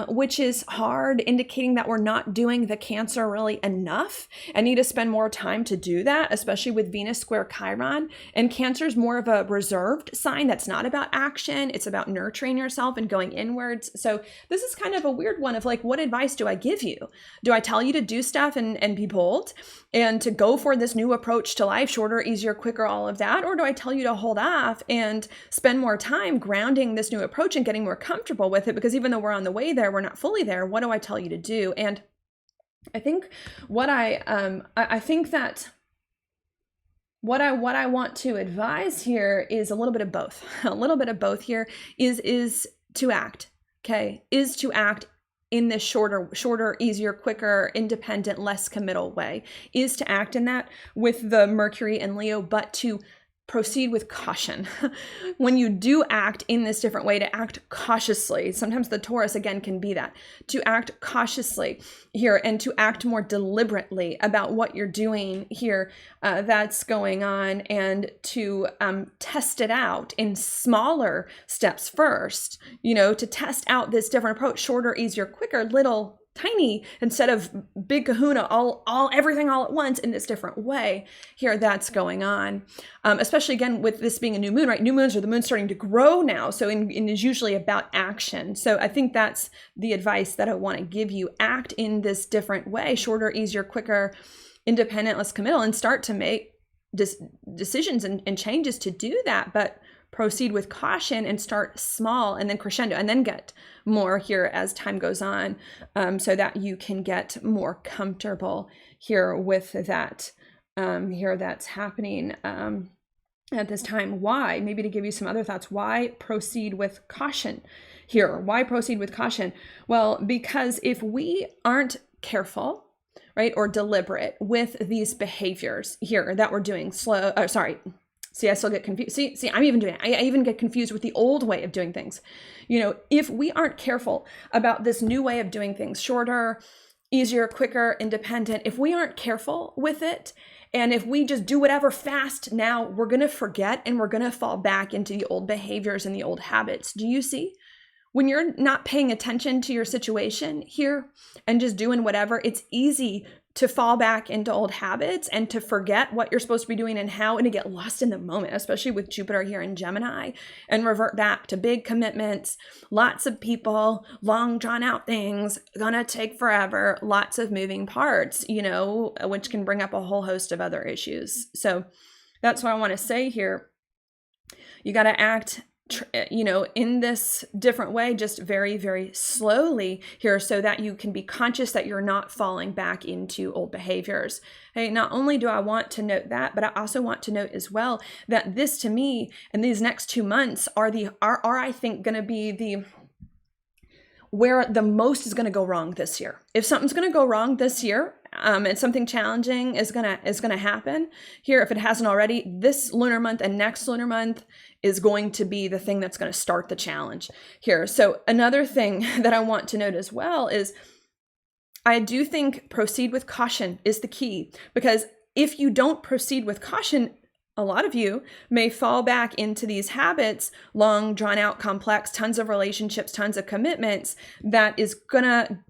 which is hard, indicating that we're not doing the Cancer really enough and need to spend more time to do that, especially with Venus square Chiron. And Cancer is more of a reserved sign that's not about action. It's about nurturing yourself and going inwards. So this is kind of a weird one of like, what advice do I give you? Do I tell you to do stuff and be bold and to go for this new approach to life, shorter, easier, quicker, all of that? Or do I tell you to hold off and spend more time grounding this new approach and getting more comfortable with it? Because even though we're on the way there, we're not fully there. What do I tell you to do? And I think what I think that what I want to advise here is a little bit of both. A little bit of both here is to act, okay? Is to act in this shorter, easier, quicker, independent, less committal way, is to act in that with the Mercury and Leo, but to proceed with caution. When you do act in this different way, to act cautiously. Sometimes the Taurus, again, can be that. To act cautiously here and to act more deliberately about what you're doing here that's going on, and to test it out in smaller steps first, to test out this different approach, shorter, easier, quicker, little, tiny, instead of big kahuna, everything all at once in this different way here that's going on. Especially again, with this being a new moon, right? New moons, or the moon's starting to grow now. So it is usually about action. So I think that's the advice that I want to give you. Act in this different way, shorter, easier, quicker, independent, less committal, and start to make decisions and changes to do that. But proceed with caution and start small and then crescendo and then get more here as time goes on, so that you can get more comfortable here with that here that's happening at this time. Why? Maybe to give you some other thoughts. Why proceed with caution here? Why proceed with caution? Well, because if we aren't careful, right, or deliberate with these behaviors here that we're doing, See, I still get confused. See, I'm even doing it. I even get confused with the old way of doing things. If we aren't careful about this new way of doing things, shorter, easier, quicker, independent, if we aren't careful with it, and if we just do whatever fast now, we're going to forget and we're going to fall back into the old behaviors and the old habits. Do you see? When you're not paying attention to your situation here and just doing whatever, it's easy to fall back into old habits and to forget what you're supposed to be doing and how, and to get lost in the moment, especially with Jupiter here in Gemini, and revert back to big commitments, lots of people, long drawn out things, gonna take forever, lots of moving parts, which can bring up a whole host of other issues. So that's what I want to say here. You got to act in this different way, just very, very slowly here, so that you can be conscious that you're not falling back into old behaviors. Hey, not only do I want to note that, but I also want to note as well that this, to me, and these next 2 months are I think going to be where the most is going to go wrong this year. If something's going to go wrong this year, and something challenging is gonna happen here, if it hasn't already, this lunar month and next lunar month is going to be the thing that's going to start the challenge here. So another thing that I want to note as well is I do think proceed with caution is the key, because if you don't proceed with caution, a lot of you may fall back into these habits, long, drawn out, complex, tons of relationships, tons of commitments, that is gonna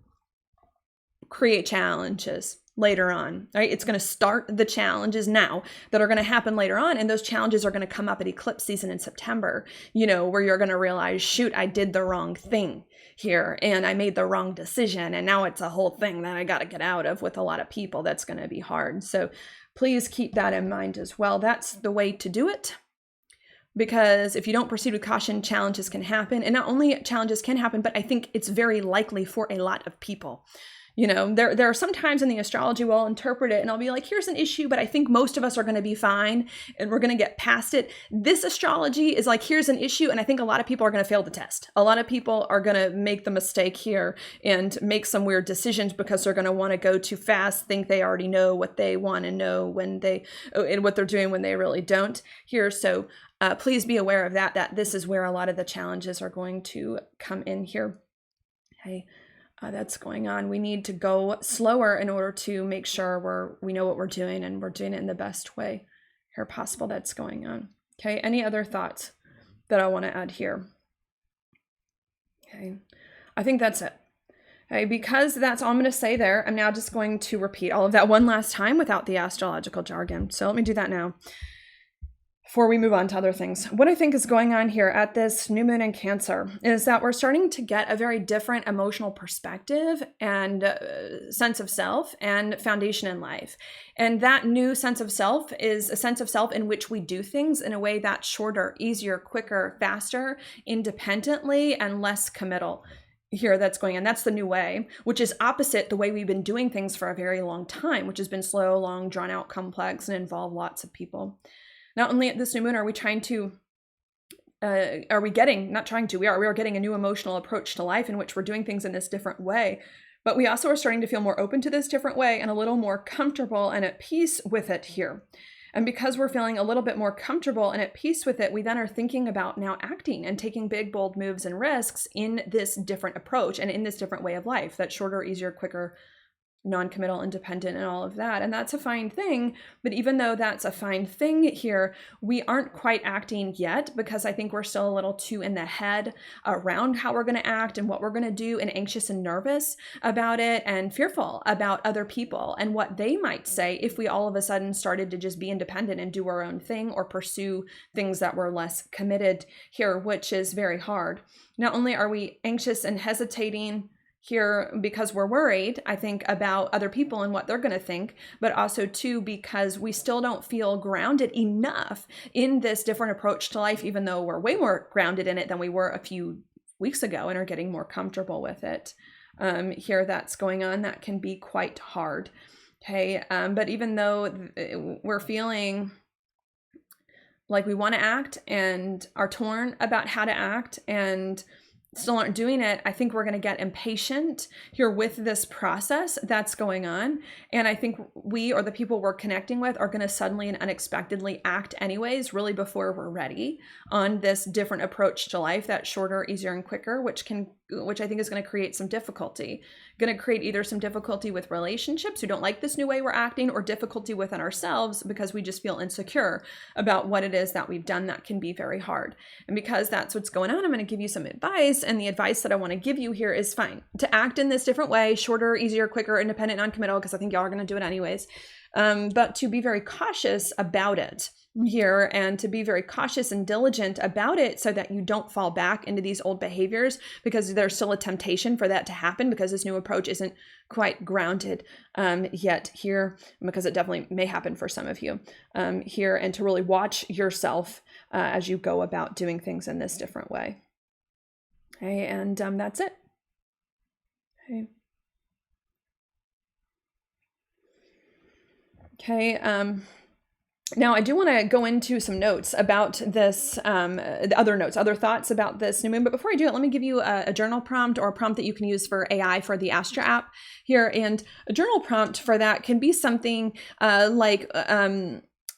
create challenges later on, right? It's going to start the challenges now that are going to happen later on. And those challenges are going to come up at eclipse season in September, where you're going to realize, shoot, I did the wrong thing here and I made the wrong decision. And now it's a whole thing that I got to get out of with a lot of people. That's going to be hard. So please keep that in mind as well. That's the way to do it. because if you don't proceed with caution, challenges can happen. And not only challenges can happen, but I think it's very likely for a lot of people. You know, there are some times in the astrology where I'll interpret it and I'll be like, here's an issue, but I think most of us are going to be fine and we're going to get past it. This astrology is like, here's an issue. And I think a lot of people are going to fail the test. A lot of people are going to make the mistake here and make some weird decisions because they're going to want to go too fast, think they already know what they want to know and what they're doing when they really don't here. So please be aware of that this is where a lot of the challenges are going to come in here. Okay. That's going on. We need to go slower in order to make sure we know what we're doing and we're doing it in the best way here possible. That's going on. Okay. Any other thoughts that I want to add here? Okay. I think that's it. Okay. Because that's all I'm going to say there. I'm now just going to repeat all of that one last time without the astrological jargon. So let me do that now before we move on to other things. What I think is going on here at this new moon in Cancer is that we're starting to get a very different emotional perspective and sense of self and foundation in life. And that new sense of self is a sense of self in which we do things in a way that's shorter, easier, quicker, faster, independently, and less committal. Here that's going on. That's the new way, which is opposite the way we've been doing things for a very long time, which has been slow, long, drawn out, complex, and involve lots of people. Not only at this new moon are we getting a new emotional approach to life in which we're doing things in this different way, but we also are starting to feel more open to this different way and a little more comfortable and at peace with it here. And because we're feeling a little bit more comfortable and at peace with it, we then are thinking about now acting and taking big, bold moves and risks in this different approach and in this different way of life, that's shorter, easier, quicker, non-committal, independent, and all of that. And that's a fine thing. But even though that's a fine thing here, we aren't quite acting yet because I think we're still a little too in the head around how we're going to act and what we're going to do, and anxious and nervous about it and fearful about other people and what they might say if we all of a sudden started to just be independent and do our own thing or pursue things that were less committed here, which is very hard. Not only are we anxious and hesitating here because we're worried, I think, about other people and what they're going to think, but also too because we still don't feel grounded enough in this different approach to life, even though we're way more grounded in it than we were a few weeks ago and are getting more comfortable with it. Here that's going on, that can be quite hard. Okay. But even though we're feeling like we want to act and are torn about how to act and still aren't doing it, I think we're going to get impatient here with this process that's going on. And I think we, or the people we're connecting with, are going to suddenly and unexpectedly act anyways, really before we're ready on this different approach to life, that's shorter, easier, and quicker, which I think is going to create some difficulty. Going to create either some difficulty with relationships who don't like this new way we're acting, or difficulty within ourselves because we just feel insecure about what it is that we've done. That can be very hard. And because that's what's going on, I'm going to give you some advice. And the advice that I want to give you here is fine to act in this different way, shorter, easier, quicker, independent, non-committal, because I think y'all are going to do it anyways. But to be very cautious about it here, and to be very cautious and diligent about it so that you don't fall back into these old behaviors, because there's still a temptation for that to happen because this new approach isn't quite grounded yet here, because it definitely may happen for some of you here, and to really watch yourself as you go about doing things in this different way. Okay, and that's it. Okay. Okay, now I do want to go into some notes about this, other thoughts about this new moon. But before I do it, let me give you a journal prompt, or a prompt that you can use for AI for the Astra app here. And a journal prompt for that can be something like,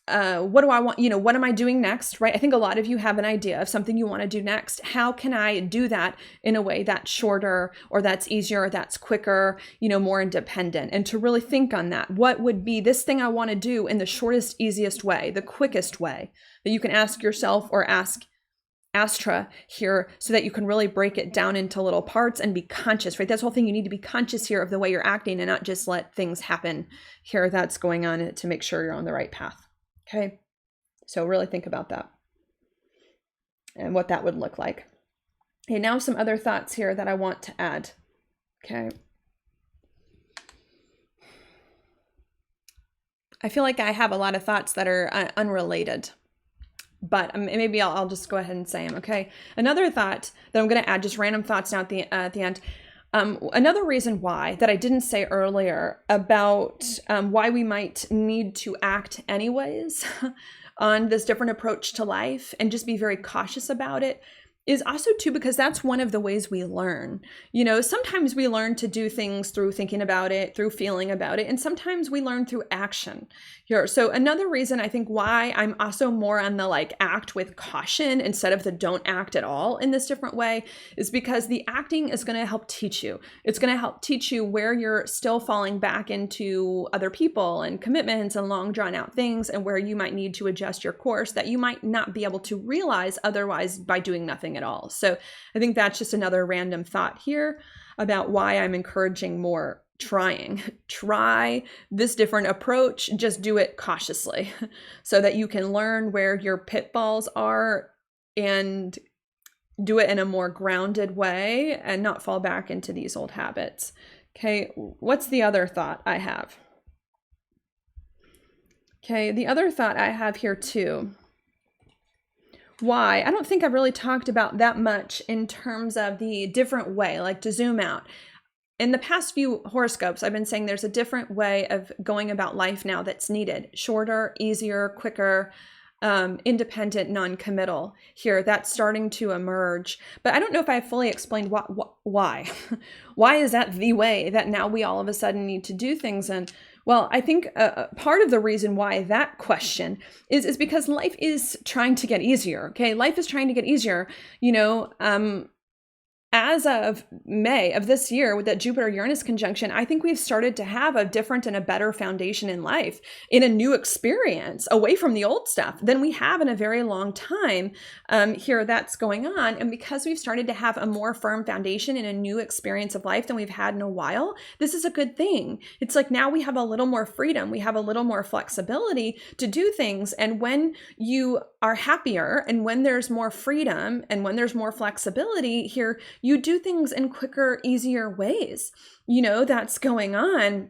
what do I want, what am I doing next, right? I think a lot of you have an idea of something you want to do next. How can I do that in a way that's shorter, or that's easier, or that's quicker, more independent? And to really think on that, what would be this thing I want to do in the shortest, easiest way, the quickest way that you can ask yourself or ask Astra here, so that you can really break it down into little parts and be conscious, right? That's the whole thing. You need to be conscious here of the way you're acting and not just let things happen here that's going on, to make sure you're on the right path. Okay, so really think about that and what that would look like. Okay, now some other thoughts here that I want to add. Okay. I feel like I have a lot of thoughts that are unrelated, but maybe I'll just go ahead and say them. Okay. Another thought that I'm going to add, just random thoughts now at the end. Another reason why that I didn't say earlier about why we might need to act anyways on this different approach to life and just be very cautious about it is also too because that's one of the ways we learn. You know, sometimes we learn to do things through thinking about it, through feeling about it, and sometimes we learn through action here. So another reason I think why I'm also more on the like act with caution instead of the don't act at all in this different way is because the acting is going to help teach you. It's going to help teach you where you're still falling back into other people and commitments and long drawn out things, and where you might need to adjust your course that you might not be able to realize otherwise by doing nothing at all. So I think that's just another random thought here about why I'm encouraging more trying. Try this different approach, just do it cautiously so that you can learn where your pitfalls are and do it in a more grounded way and not fall back into these old habits. Okay, what's the other thought I have? Okay, the other thought I have here too. Why? I don't think I've really talked about that much in terms of the different way, like to zoom out. In the past few horoscopes, I've been saying there's a different way of going about life now that's needed. Shorter, easier, quicker, independent, non-committal here. That's starting to emerge. But I don't know if I fully explained why. Why is that the way that now we all of a sudden need to do things? And well, I think part of the reason why that question is because life is trying to get easier. Okay, life is trying to get easier. You know, as of May of this year with that Jupiter-Uranus conjunction, I think we've started to have a different and a better foundation in life, in a new experience away from the old stuff than we have in a very long time here that's going on. And because we've started to have a more firm foundation in a new experience of life than we've had in a while, this is a good thing. It's like now we have a little more freedom. We have a little more flexibility to do things. And when you are happier and when there's more freedom and when there's more flexibility here, you do things in quicker, easier ways. You know, that's going on.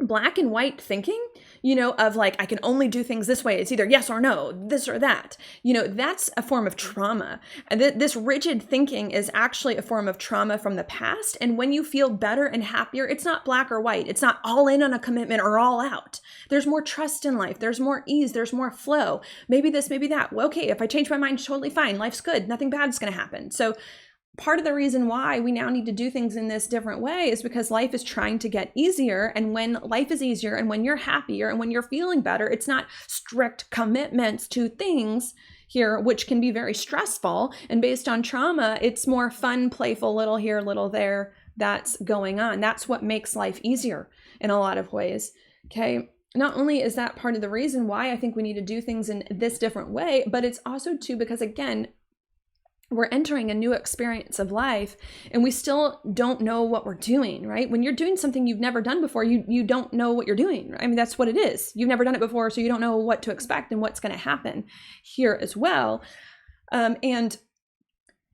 Black and white thinking, you know, of like, I can only do things this way. It's either yes or no, this or that. You know, that's a form of trauma. And this rigid thinking is actually a form of trauma from the past. And when you feel better and happier, it's not black or white. It's not all in on a commitment or all out. There's more trust in life. There's more ease. There's more flow. Maybe this, maybe that. Well, okay, if I change my mind, totally fine. Life's good. Nothing bad is going to happen. So part of the reason why we now need to do things in this different way is because life is trying to get easier. And when life is easier and when you're happier and when you're feeling better, it's not strict commitments to things here, which can be very stressful. And based on trauma, it's more fun, playful, little here, little there that's going on. That's what makes life easier in a lot of ways. Okay. Not only is that part of the reason why I think we need to do things in this different way, but it's also too because, again, we're entering a new experience of life and we still don't know what we're doing, right? When you're doing something you've never done before, you don't know what you're doing. Right? I mean, that's what it is. You've never done it before, so you don't know what to expect and what's going to happen here as well. And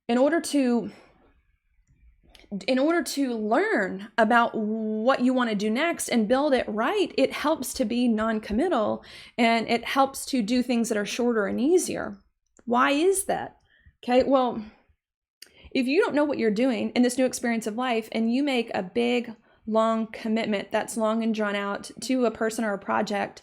in order to learn about what you want to do next and build it right, it helps to be non-committal and it helps to do things that are shorter and easier. Why is that? Okay, well, if you don't know what you're doing in this new experience of life and you make a big, long commitment that's long and drawn out to a person or a project,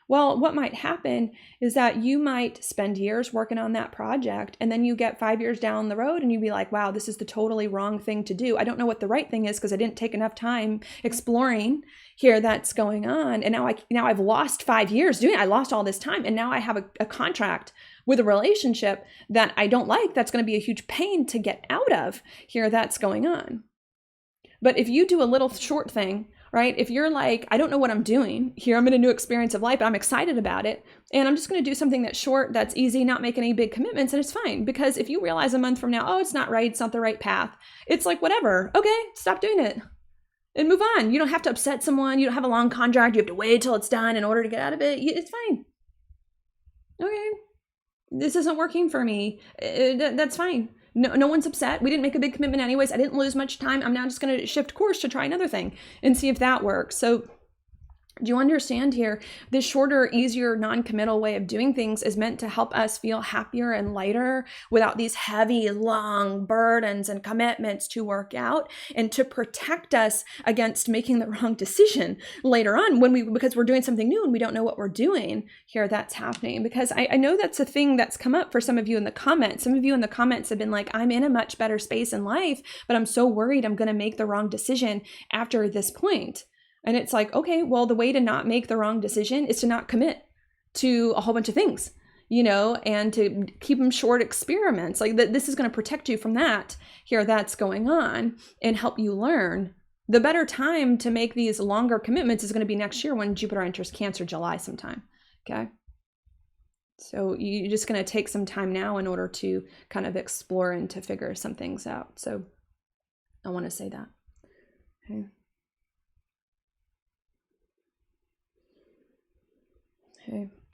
well, what might happen is that you might spend years working on that project and then you get 5 years down the road and you'd be like, wow, this is the totally wrong thing to do. I don't know what the right thing is because I didn't take enough time exploring here that's going on. And now I've lost 5 years doing it. I lost all this time. And now I have a contract with a relationship that I don't like. That's going to be a huge pain to get out of here that's going on. But if you do a little short thing, right? If you're like, I don't know what I'm doing here, I'm in a new experience of life, but I'm excited about it. And I'm just going to do something that's short, that's easy, not make any big commitments. And it's fine. Because if you realize a month from now, oh, it's not right, it's not the right path. It's like, whatever. Okay, stop doing it and move on. You don't have to upset someone. You don't have a long contract. You have to wait till it's done in order to get out of it. It's fine. Okay. This isn't working for me. That's fine. No one's upset. We didn't make a big commitment anyways. I didn't lose much time. I'm now just going to shift course to try another thing and see if that works. So Do you understand here? This shorter, easier, non-committal way of doing things is meant to help us feel happier and lighter without these heavy, long burdens and commitments to work out, and to protect us against making the wrong decision later on because we're doing something new and we don't know what we're doing here. That's happening because I know that's a thing that's come up for some of you in the comments. Some of you in the comments have been like, I'm in a much better space in life, but I'm so worried I'm going to make the wrong decision after this point. And it's like, okay, well, the way to not make the wrong decision is to not commit to a whole bunch of things, and to keep them short experiments. Like this is going to protect you from that here that's going on and help you learn. The better time to make these longer commitments is going to be next year when Jupiter enters Cancer, July sometime. Okay. So you're just going to take some time now in order to kind of explore and to figure some things out. So I want to say that. Okay.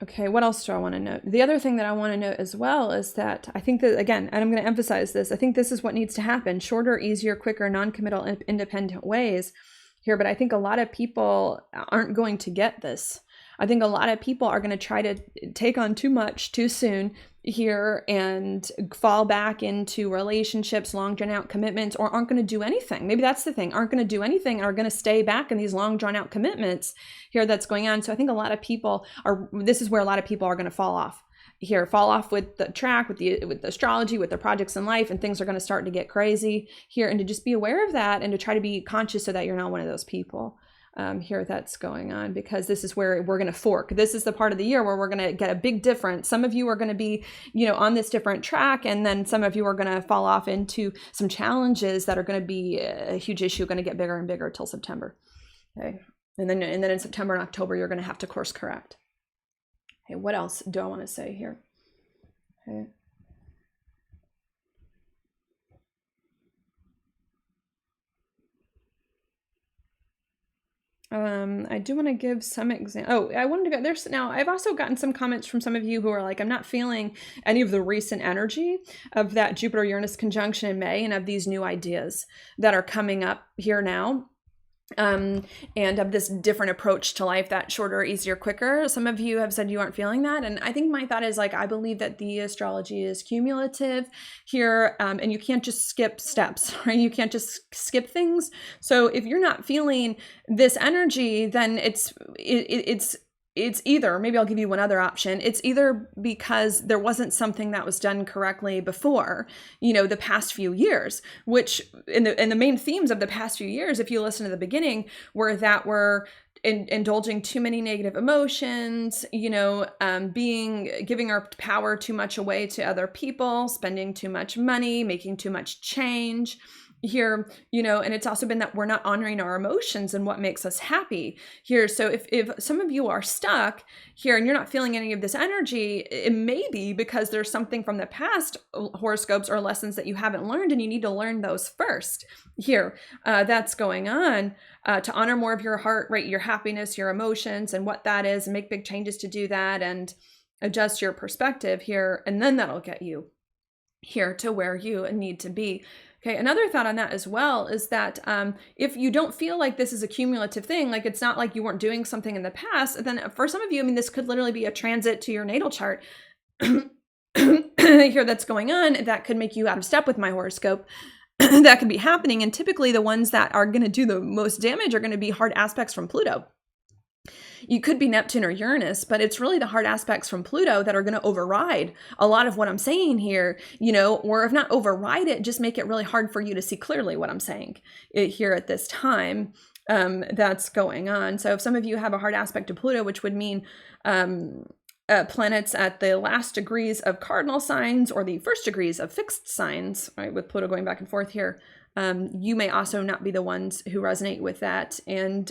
Okay, what else do I want to note? The other thing that I want to note as well is that I think that, again, and I'm going to emphasize this, I think this is what needs to happen: shorter, easier, quicker, non-committal, independent ways here. But I think a lot of people aren't going to get this. I think a lot of people are going to try to take on too much too soon here and fall back into relationships, long drawn out commitments, or aren't going to do anything. Maybe that's the thing, aren't going to do anything and are going to stay back in these long drawn out commitments here that's going on. So I think a lot of people this is where a lot of people are going to fall off with the track, with the astrology, with their projects in life, and things are going to start to get crazy here. And to just be aware of that and to try to be conscious so that you're not one of those people. Here that's going on, because this is where we're going to fork. This is the part of the year where we're going to get a big difference. Some of you are going to be, on this different track, and then some of you are going to fall off into some challenges that are going to be a huge issue, going to get bigger and bigger till September. Okay, and then in September and October, you're going to have to course correct. Okay, what else do I want to say here? Okay. I do want to give some example. I wanted to go there's now. I've also gotten some comments from some of you who are like, I'm not feeling any of the recent energy of that Jupiter-Uranus conjunction in May and of these new ideas that are coming up here now. And of this different approach to life, that shorter, easier, quicker. Some of you have said you aren't feeling that. And I think my thought is like, I believe that the astrology is cumulative here, and you can't just skip steps, right? You can't just skip things. So if you're not feeling this energy, then it's either, maybe I'll give you one other option. It's either because there wasn't something that was done correctly before, the past few years, which in the main themes of the past few years, if you listen to the beginning, were that we're indulging too many negative emotions, giving our power too much away to other people, spending too much money, making too much change here, and it's also been that we're not honoring our emotions and what makes us happy here. So if some of you are stuck here and you're not feeling any of this energy, it may be because there's something from the past horoscopes or lessons that you haven't learned, and you need to learn those first here. That's going on to honor more of your heart, right? Your happiness, your emotions, and what that is, and make big changes to do that and adjust your perspective here. And then that'll get you here to where you need to be. Okay, another thought on that as well is that if you don't feel like this is a cumulative thing, like it's not like you weren't doing something in the past, then for some of you, this could literally be a transit to your natal chart here that's going on that could make you out of step with my horoscope. That could be happening. And typically the ones that are going to do the most damage are going to be hard aspects from Pluto. You could be Neptune or Uranus, but it's really the hard aspects from Pluto that are going to override a lot of what I'm saying here, or if not override it, just make it really hard for you to see clearly what I'm saying here at this time. That's going on. So if some of you have a hard aspect to Pluto, which would mean planets at the last degrees of cardinal signs or the first degrees of fixed signs, right, with Pluto going back and forth here, you may also not be the ones who resonate with that. And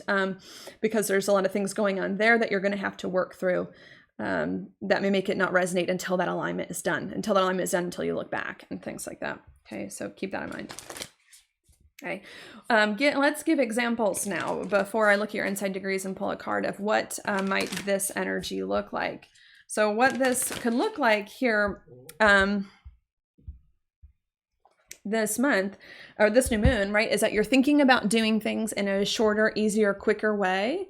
because there's a lot of things going on there that you're going to have to work through that may make it not resonate until that alignment is done, until you look back and things like that. Okay, so keep that in mind. Okay, let's give examples now before I look at your inside degrees and pull a card of what might this energy look like. So what this could look like here this month, or this new moon, right, is that you're thinking about doing things in a shorter, easier, quicker way.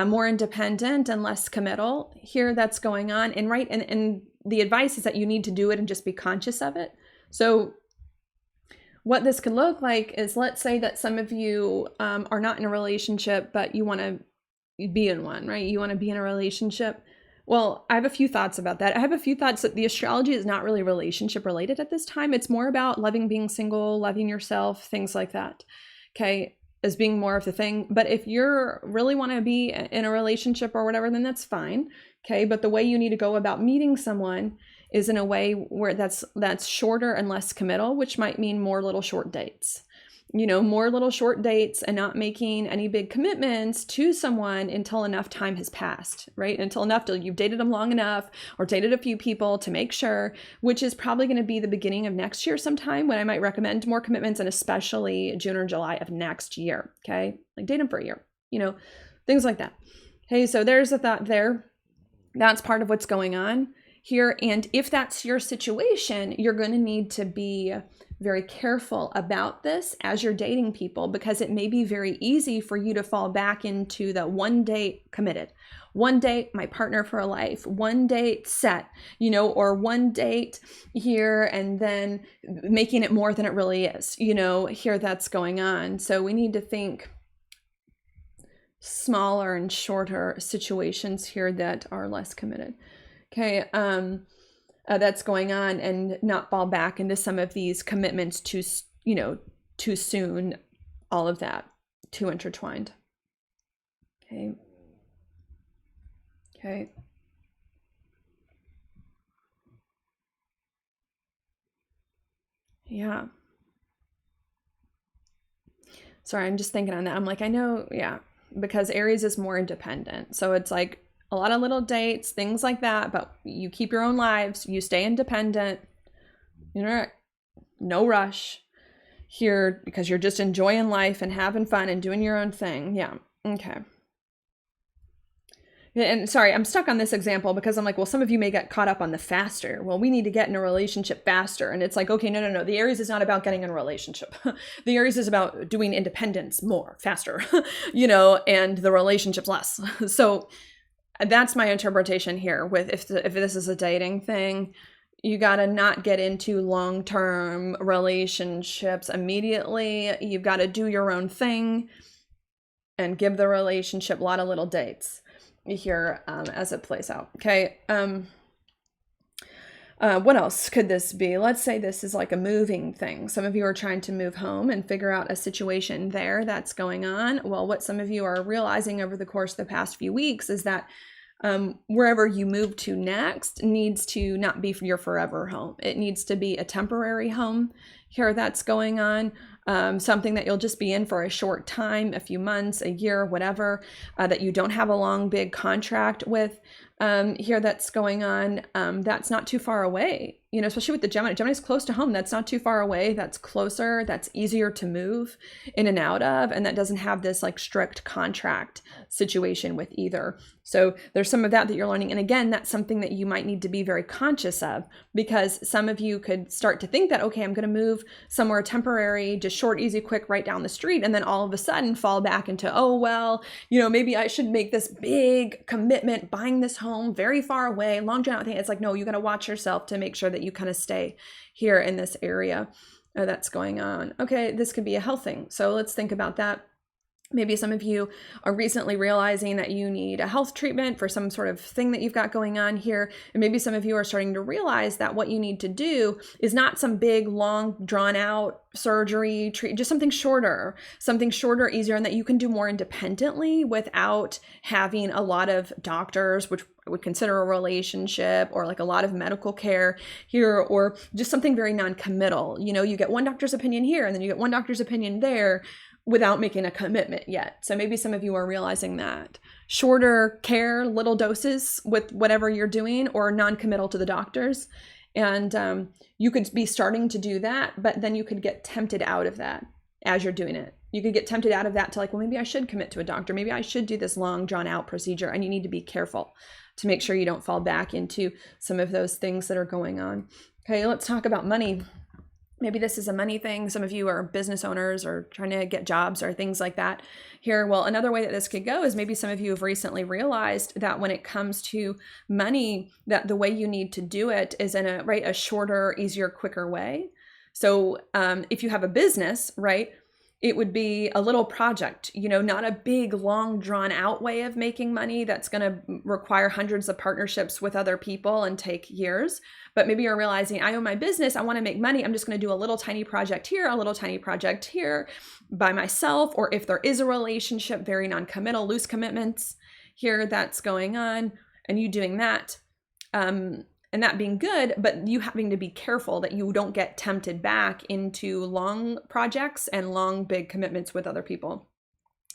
more independent and less committal here that's going on. And the advice is that you need to do it and just be conscious of it. So what this could look like is, let's say that some of you are not in a relationship, but you want to be in one, right? You want to be in a relationship. Well, I have a few thoughts about that. I have a few thoughts that the astrology is not really relationship related at this time. It's more about loving being single, loving yourself, things like that. Okay, as being more of the thing. But if you're really want to be in a relationship or whatever, then that's fine. Okay, but the way you need to go about meeting someone is in a way where that's shorter and less committal, which might mean more little short dates. More little short dates and not making any big commitments to someone until enough time has passed, right? Until you've dated them long enough or dated a few people to make sure, which is probably going to be the beginning of next year sometime, when I might recommend more commitments, and especially June or July of next year. Okay. Like date them for a year, things like that. Hey, so there's a thought there. That's part of what's going on here. And if that's your situation, you're going to need to be very careful about this as you're dating people, because it may be very easy for you to fall back into the one date committed, one date, my partner for life, one date set, or one date here and then making it more than it really is, here that's going on. So we need to think smaller and shorter situations here that are less committed. Okay. That's going on, and not fall back into some of these commitments too soon, all of that too intertwined. Okay. Yeah. Sorry, I'm just thinking on that. I'm like, I know, yeah, because Aries is more independent. So it's like a lot of little dates, things like that, but you keep your own lives, you stay independent, no rush here, because you're just enjoying life and having fun and doing your own thing. Yeah. Okay. And sorry, I'm stuck on this example because I'm like, well, some of you may get caught up on the faster. Well, we need to get in a relationship faster. And it's like, okay, no. The Aries is not about getting in a relationship. The Aries is about doing independence more, faster, and the relationship's less. So that's my interpretation here with if this is a dating thing, you got to not get into long-term relationships immediately. You've got to do your own thing and give the relationship a lot of little dates here as it plays out. Okay. What else could this be? Let's say this is like a moving thing. Some of you are trying to move home and figure out a situation there that's going on. Well, what some of you are realizing over the course of the past few weeks is that wherever you move to next needs to not be your forever home. It needs to be a temporary home here that's going on. Something that you'll just be in for a short time, a few months, a year, whatever, that you don't have a long, big contract with here that's going on. That's not too far away, especially with the Gemini. Gemini's close to home. That's not too far away. That's closer. That's easier to move in and out of. And that doesn't have this like strict contract situation with either. So there's some of that you're learning. And again, that's something that you might need to be very conscious of, because some of you could start to think that, okay, I'm going to move somewhere temporary, just short, easy, quick, right down the street. And then all of a sudden fall back into, oh, well, maybe I should make this big commitment, buying this home very far away, long drawn out thing. It's like, no, you got to watch yourself to make sure that you kind of stay here in this area that's going on. Okay, this could be a health thing. So let's think about that. Maybe some of you are recently realizing that you need a health treatment for some sort of thing that you've got going on here. And maybe some of you are starting to realize that what you need to do is not some big, long, drawn out surgery, just something shorter, easier, and that you can do more independently without having a lot of doctors, which I would consider a relationship, or like a lot of medical care here, or just something very non-committal. You get one doctor's opinion here, and then you get one doctor's opinion there, without making a commitment yet. So maybe some of you are realizing that shorter care, little doses with whatever you're doing, or non-committal to the doctors. And you could be starting to do that, but then you could get tempted out of that as you're doing it. You could get tempted out of that to like, well, maybe I should commit to a doctor. Maybe I should do this long drawn out procedure. And you need to be careful to make sure you don't fall back into some of those things that are going on. Okay, let's talk about money. Maybe this is a money thing. Some of you are business owners or trying to get jobs or things like that here. Well, another way that this could go is maybe some of you have recently realized that when it comes to money, that the way you need to do it is in a shorter, easier, quicker way. So if you have a business, right, it would be a little project, not a big, long, drawn out way of making money that's going to require hundreds of partnerships with other people and take years. But maybe you're realizing, I own my business, I want to make money, I'm just going to do a little tiny project here, a little tiny project here by myself. Or if there is a relationship, very non-committal, loose commitments here that's going on, and you doing that. And that being good, but you having to be careful that you don't get tempted back into long projects and long, big commitments with other people.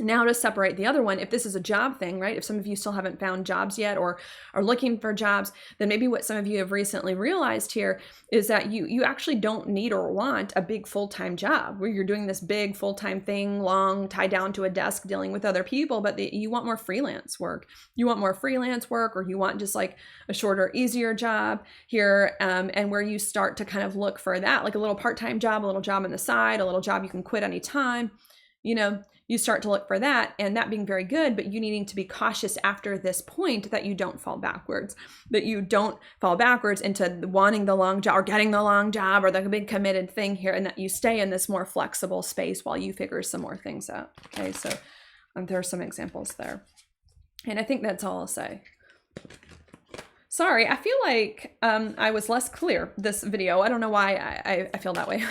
Now to separate the other one, if this is a job thing, right? If some of you still haven't found jobs yet or are looking for jobs, then maybe what some of you have recently realized here is that you actually don't need or want a big full-time job where you're doing this big full-time thing, long, tied down to a desk dealing with other people, but you want more freelance work. You want more freelance work, or you want just like a shorter, easier job here, and where you start to kind of look for that, like a little part-time job, a little job on the side, a little job you can quit anytime, you start to look for that, and that being very good, but you needing to be cautious after this point that you don't fall backwards, into wanting the long job or getting the long job or the big committed thing here, and that you stay in this more flexible space while you figure some more things out. Okay, so there are some examples there. And I think that's all I'll say. Sorry, I feel like I was less clear this video. I don't know why I feel that way.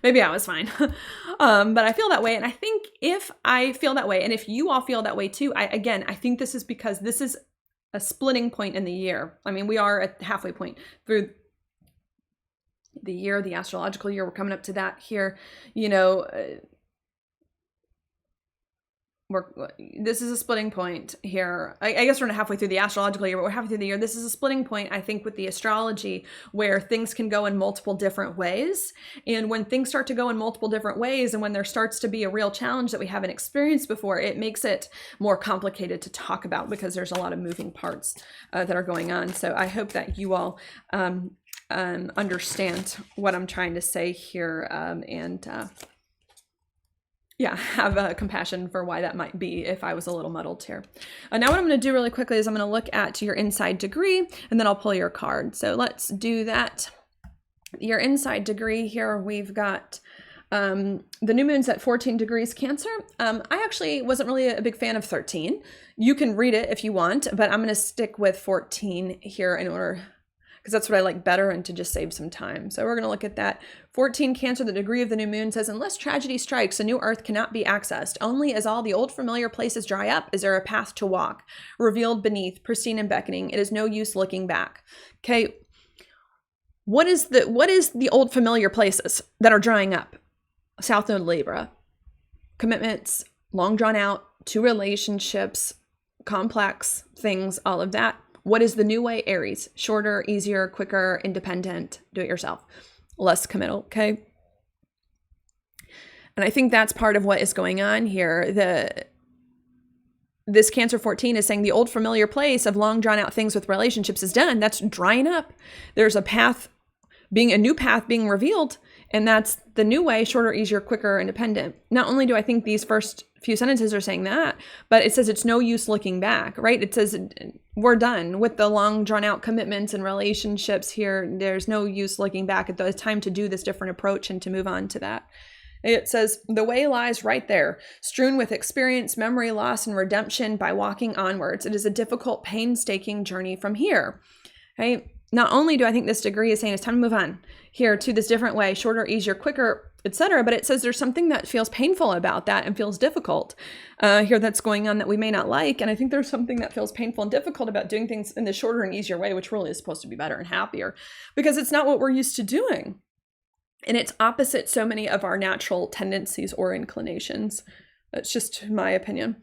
Maybe I was fine. But I feel that way. And I think if I feel that way, and if you all feel that way too, I think this is because this is a splitting point in the year. I mean, we are at the halfway point through the year, the astrological year. We're coming up to that here. This is a splitting point here. I guess we're not halfway through the astrological year, but we're halfway through the year. This is a splitting point, I think, with the astrology, where things can go in multiple different ways. And when things start to go in multiple different ways, and when there starts to be a real challenge that we haven't experienced before, it makes it more complicated to talk about because there's a lot of moving parts that are going on. So I hope that you all understand what I'm trying to say here, have compassion for why that might be if I was a little muddled here. Now what I'm going to do really quickly is I'm going to look at your inside degree, and then I'll pull your card. So let's do that. Your inside degree here, we've got the new moon's at 14 degrees Cancer. I actually wasn't really a big fan of 13. You can read it if you want, but I'm going to stick with 14 here in order, because that's what I like better, and to just save some time. So we're going to look at that. 14 Cancer, the degree of the new moon says, unless tragedy strikes, a new earth cannot be accessed. Only as all the old familiar places dry up is there a path to walk, revealed beneath, pristine and beckoning. It is no use looking back. Okay, what is the old familiar places that are drying up? South Node Libra. Commitments, long drawn out, two relationships, complex things, all of that. What is the new way? Aries. Shorter, easier, quicker, independent, do it yourself. Less committal, okay? And I think that's part of what is going on here. This Cancer 14 is saying the old familiar place of long drawn out things with relationships is done. That's drying up. There's a new path being revealed, and that's the new way, shorter, easier, quicker, independent. Not only do I think these first few sentences are saying that, but it says it's no use looking back, right? It says we're done with the long drawn out commitments and relationships here. There's no use looking back. It's time to do this different approach and to move on to that. It says the way lies right there, strewn with experience, memory loss, and redemption by walking onwards. It is a difficult, painstaking journey from here, right? Not only do I think this degree is saying it's time to move on here to this different way, shorter, easier, quicker, etc., but it says there's something that feels painful about that and feels difficult here that's going on that we may not like. And I think there's something that feels painful and difficult about doing things in the shorter and easier way, which really is supposed to be better and happier, because it's not what we're used to doing. And it's opposite so many of our natural tendencies or inclinations. That's just my opinion.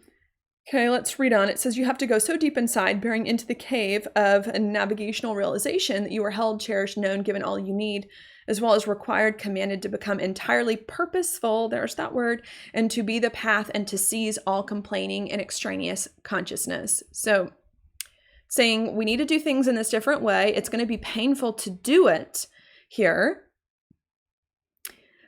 Okay, let's read on. It says you have to go so deep inside, bearing into the cave of a navigational realization that you are held, cherished, known, given all you need, as well as required, commanded to become entirely purposeful, there's that word, and to be the path and to seize all complaining and extraneous consciousness. So saying we need to do things in this different way. It's going to be painful to do it here.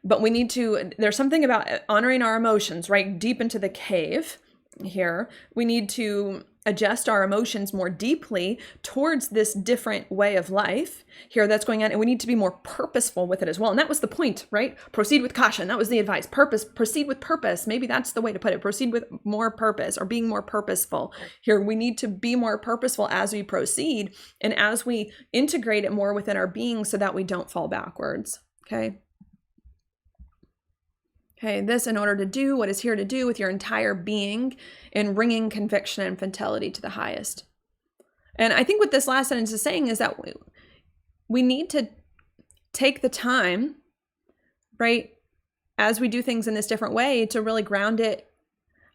But we need to, there's something about honoring our emotions, right? Deep into the cave here. We need to adjust our emotions more deeply towards this different way of life here that's going on. And we need to be more purposeful with it as well. And that was the point, right? Proceed with caution. That was the advice. Proceed with purpose. Maybe that's the way to put it. Proceed with more purpose, or being more purposeful. Here, we need to be more purposeful as we proceed and as we integrate it more within our being so that we don't fall backwards. Okay. Okay, this in order to do what is here to do with your entire being in bringing conviction and fidelity to the highest. And I think what this last sentence is saying is that we need to take the time, right, as we do things in this different way, to really ground it,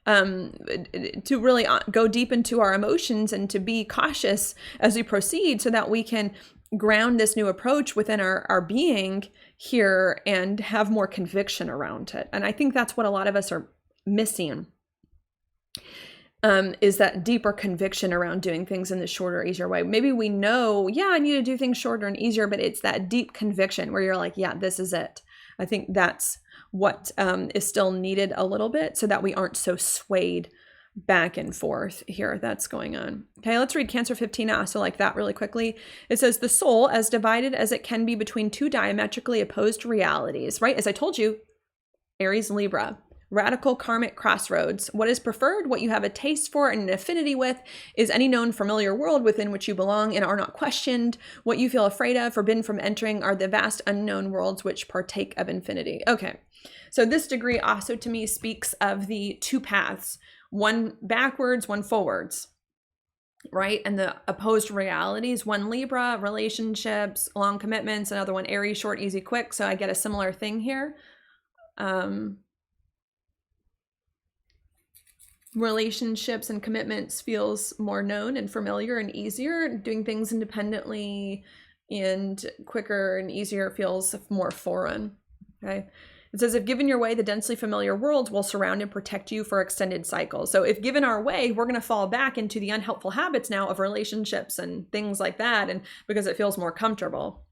to really go deep into our emotions and to be cautious as we proceed so that we can ground this new approach within our being here and have more conviction around it. And I think that's what a lot of us are missing, is that deeper conviction around doing things in the shorter, easier way. Maybe we know, yeah, I need to do things shorter and easier, but it's that deep conviction where you're like, yeah, this is it. I think that's what is still needed a little bit so that we aren't so swayed back and forth here. That's going on. Okay, let's read Cancer 15. I also like that really quickly. It says, the soul, as divided as it can be between two diametrically opposed realities, right? As I told you, Aries, Libra, radical karmic crossroads. What is preferred, what you have a taste for and an affinity with, is any known familiar world within which you belong and are not questioned. What you feel afraid of, forbidden from entering, are the vast unknown worlds which partake of infinity. Okay, so this degree also to me speaks of the two paths, one backwards, one forwards, right? And the opposed realities, one Libra, relationships, long commitments, another one Aries, short, easy, quick. So I get a similar thing here. Relationships and commitments feels more known and familiar and easier. Doing things independently and quicker and easier feels more foreign. Okay. It says, if given your way, the densely familiar worlds will surround and protect you for extended cycles. So if given our way, we're going to fall back into the unhelpful habits now of relationships and things like that, and because it feels more comfortable.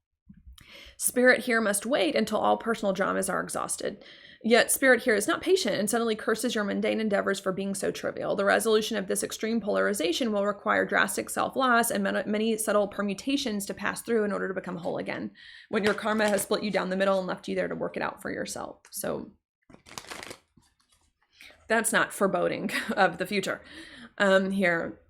Spirit here must wait until all personal dramas are exhausted. Yet Spirit here is not patient and suddenly curses your mundane endeavors for being so trivial. The resolution of this extreme polarization will require drastic self-loss and many subtle permutations to pass through in order to become whole again, when your karma has split you down the middle and left you there to work it out for yourself. So that's not foreboding of the future here.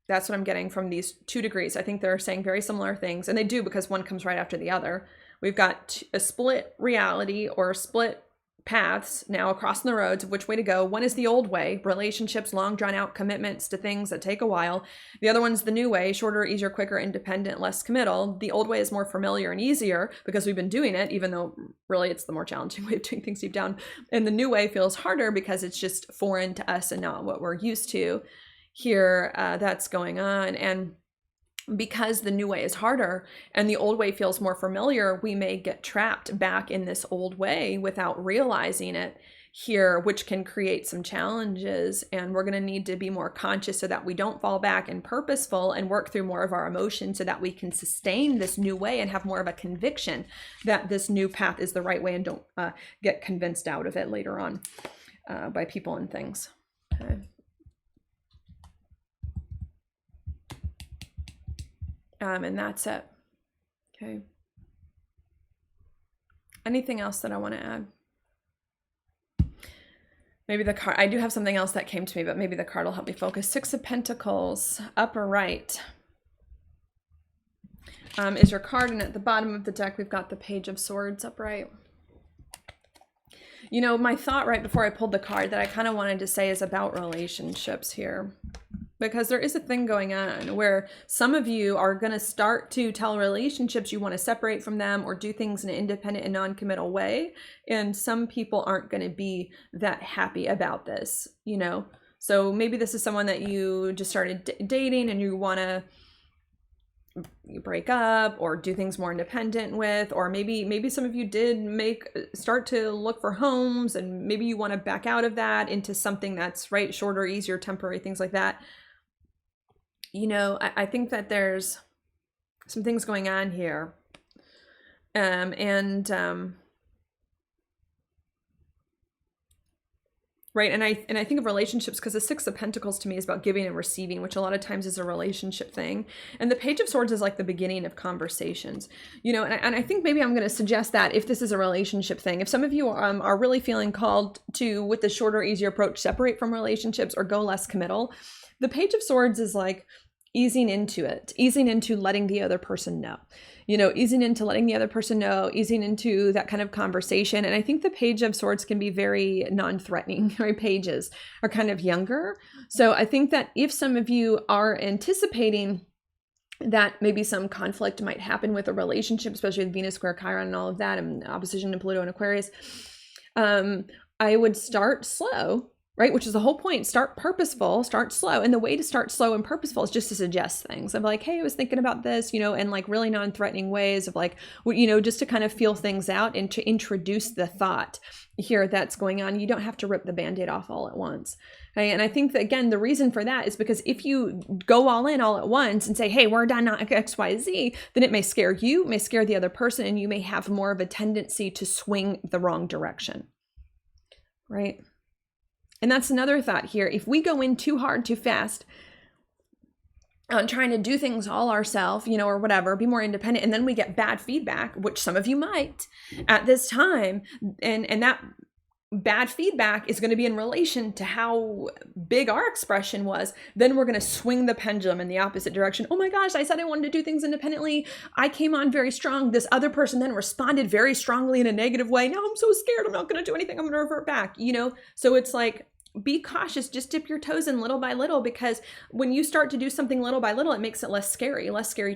That's what I'm getting from these two degrees. I think they're saying very similar things, and they do, because one comes right after the other. We've got a split reality or split paths now across the roads of which way to go. One is the old way, relationships, long drawn out commitments to things that take a while. The other one's the new way, shorter, easier, quicker, independent, less committal. The old way is more familiar and easier because we've been doing it, even though really it's the more challenging way of doing things deep down. And the new way feels harder because it's just foreign to us and not what we're used to here. That's going on. And because the new way is harder and the old way feels more familiar, we may get trapped back in this old way without realizing it here, which can create some challenges. And we're going to need to be more conscious so that we don't fall back and purposeful and work through more of our emotions so that we can sustain this new way and have more of a conviction that this new path is the right way, and don't get convinced out of it later on by people and things. Okay. And that's it. Okay. Anything else that I want to add? Maybe the card, I do have something else that came to me, but maybe the card will help me focus. Six of Pentacles, upper right, is your card. And at the bottom of the deck, we've got the Page of Swords upright. You know, my thought right before I pulled the card that I kind of wanted to say is about relationships here. Because there is a thing going on where some of you are going to start to tell relationships you want to separate from them or do things in an independent and non-committal way. And some people aren't going to be that happy about this, you know? So maybe this is someone that you just started dating and you want to break up or do things more independent with, or maybe some of you did start to look for homes and maybe you want to back out of that into something that's right, shorter, easier, temporary, things like that. You know, I think that there's some things going on here. Right. And I think of relationships because the Six of Pentacles to me is about giving and receiving, which a lot of times is a relationship thing. And the Page of Swords is like the beginning of conversations, you know, and I think maybe I'm going to suggest that if this is a relationship thing, if some of you are really feeling called to, with the shorter, easier approach, separate from relationships or go less committal, the Page of Swords is like easing into it, easing into letting the other person know, you know, easing into letting the other person know, easing into that kind of conversation. And I think the Page of Swords can be very non-threatening, right? Pages are kind of younger. So I think that if some of you are anticipating that maybe some conflict might happen with a relationship, especially with Venus square Chiron and all of that, and opposition to Pluto and Aquarius, I would start slow, right? Which is the whole point. Start purposeful, start slow. And the way to start slow and purposeful is just to suggest things of like, hey, I was thinking about this, you know, and like really non-threatening ways of like, you know, just to kind of feel things out and to introduce the thought here that's going on. You don't have to rip the Band-Aid off all at once. Okay? And I think that, again, the reason for that is because if you go all in all at once and say, hey, we're done on X, Y, Z, then it may scare you, may scare the other person, and you may have more of a tendency to swing the wrong direction, right? And that's another thought here. If we go in too hard, too fast on trying to do things all ourselves, you know, or whatever, be more independent, and then we get bad feedback, which some of you might at this time, and that bad feedback is going to be in relation to how big our expression was, then we're going to swing the pendulum in the opposite direction. Oh my gosh, I said I wanted to do things independently. I came on very strong. This other person then responded very strongly in a negative way. Now I'm so scared. I'm not going to do anything. I'm going to revert back, you know? So it's like, be cautious, just dip your toes in little by little, because when you start to do something little by little, it makes it less scary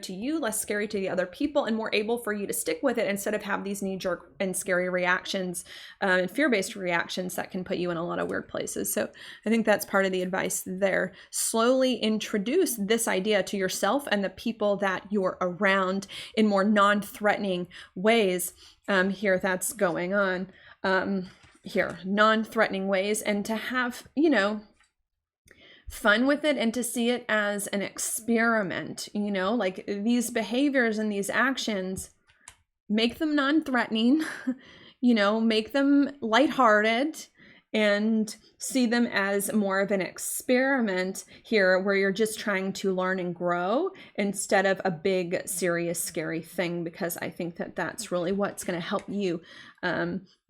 to you, less scary to the other people, and more able for you to stick with it instead of have these knee-jerk and scary reactions and fear-based reactions that can put you in a lot of weird places. So I think that's part of the advice there. Slowly introduce this idea to yourself and the people that you're around in more non-threatening ways. Here that's going on. Here, non-threatening ways, and to have, you know, fun with it and to see it as an experiment, you know, like these behaviors and these actions, make them non-threatening, you know, make them lighthearted, and see them as more of an experiment here where you're just trying to learn and grow instead of a big, serious, scary thing, because I think that that's really what's going to help you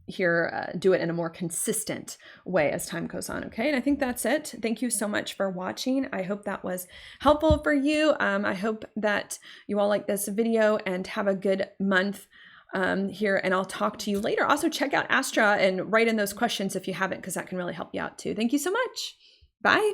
here do it in a more consistent way as time goes on. Okay, and I think that's it. Thank you so much for watching. I hope that was helpful for you. I hope that you all like this video and have a good month here, and I'll talk to you later. Also check out Astra and write in those questions if you haven't, because that can really help you out too. Thank you so much. Bye.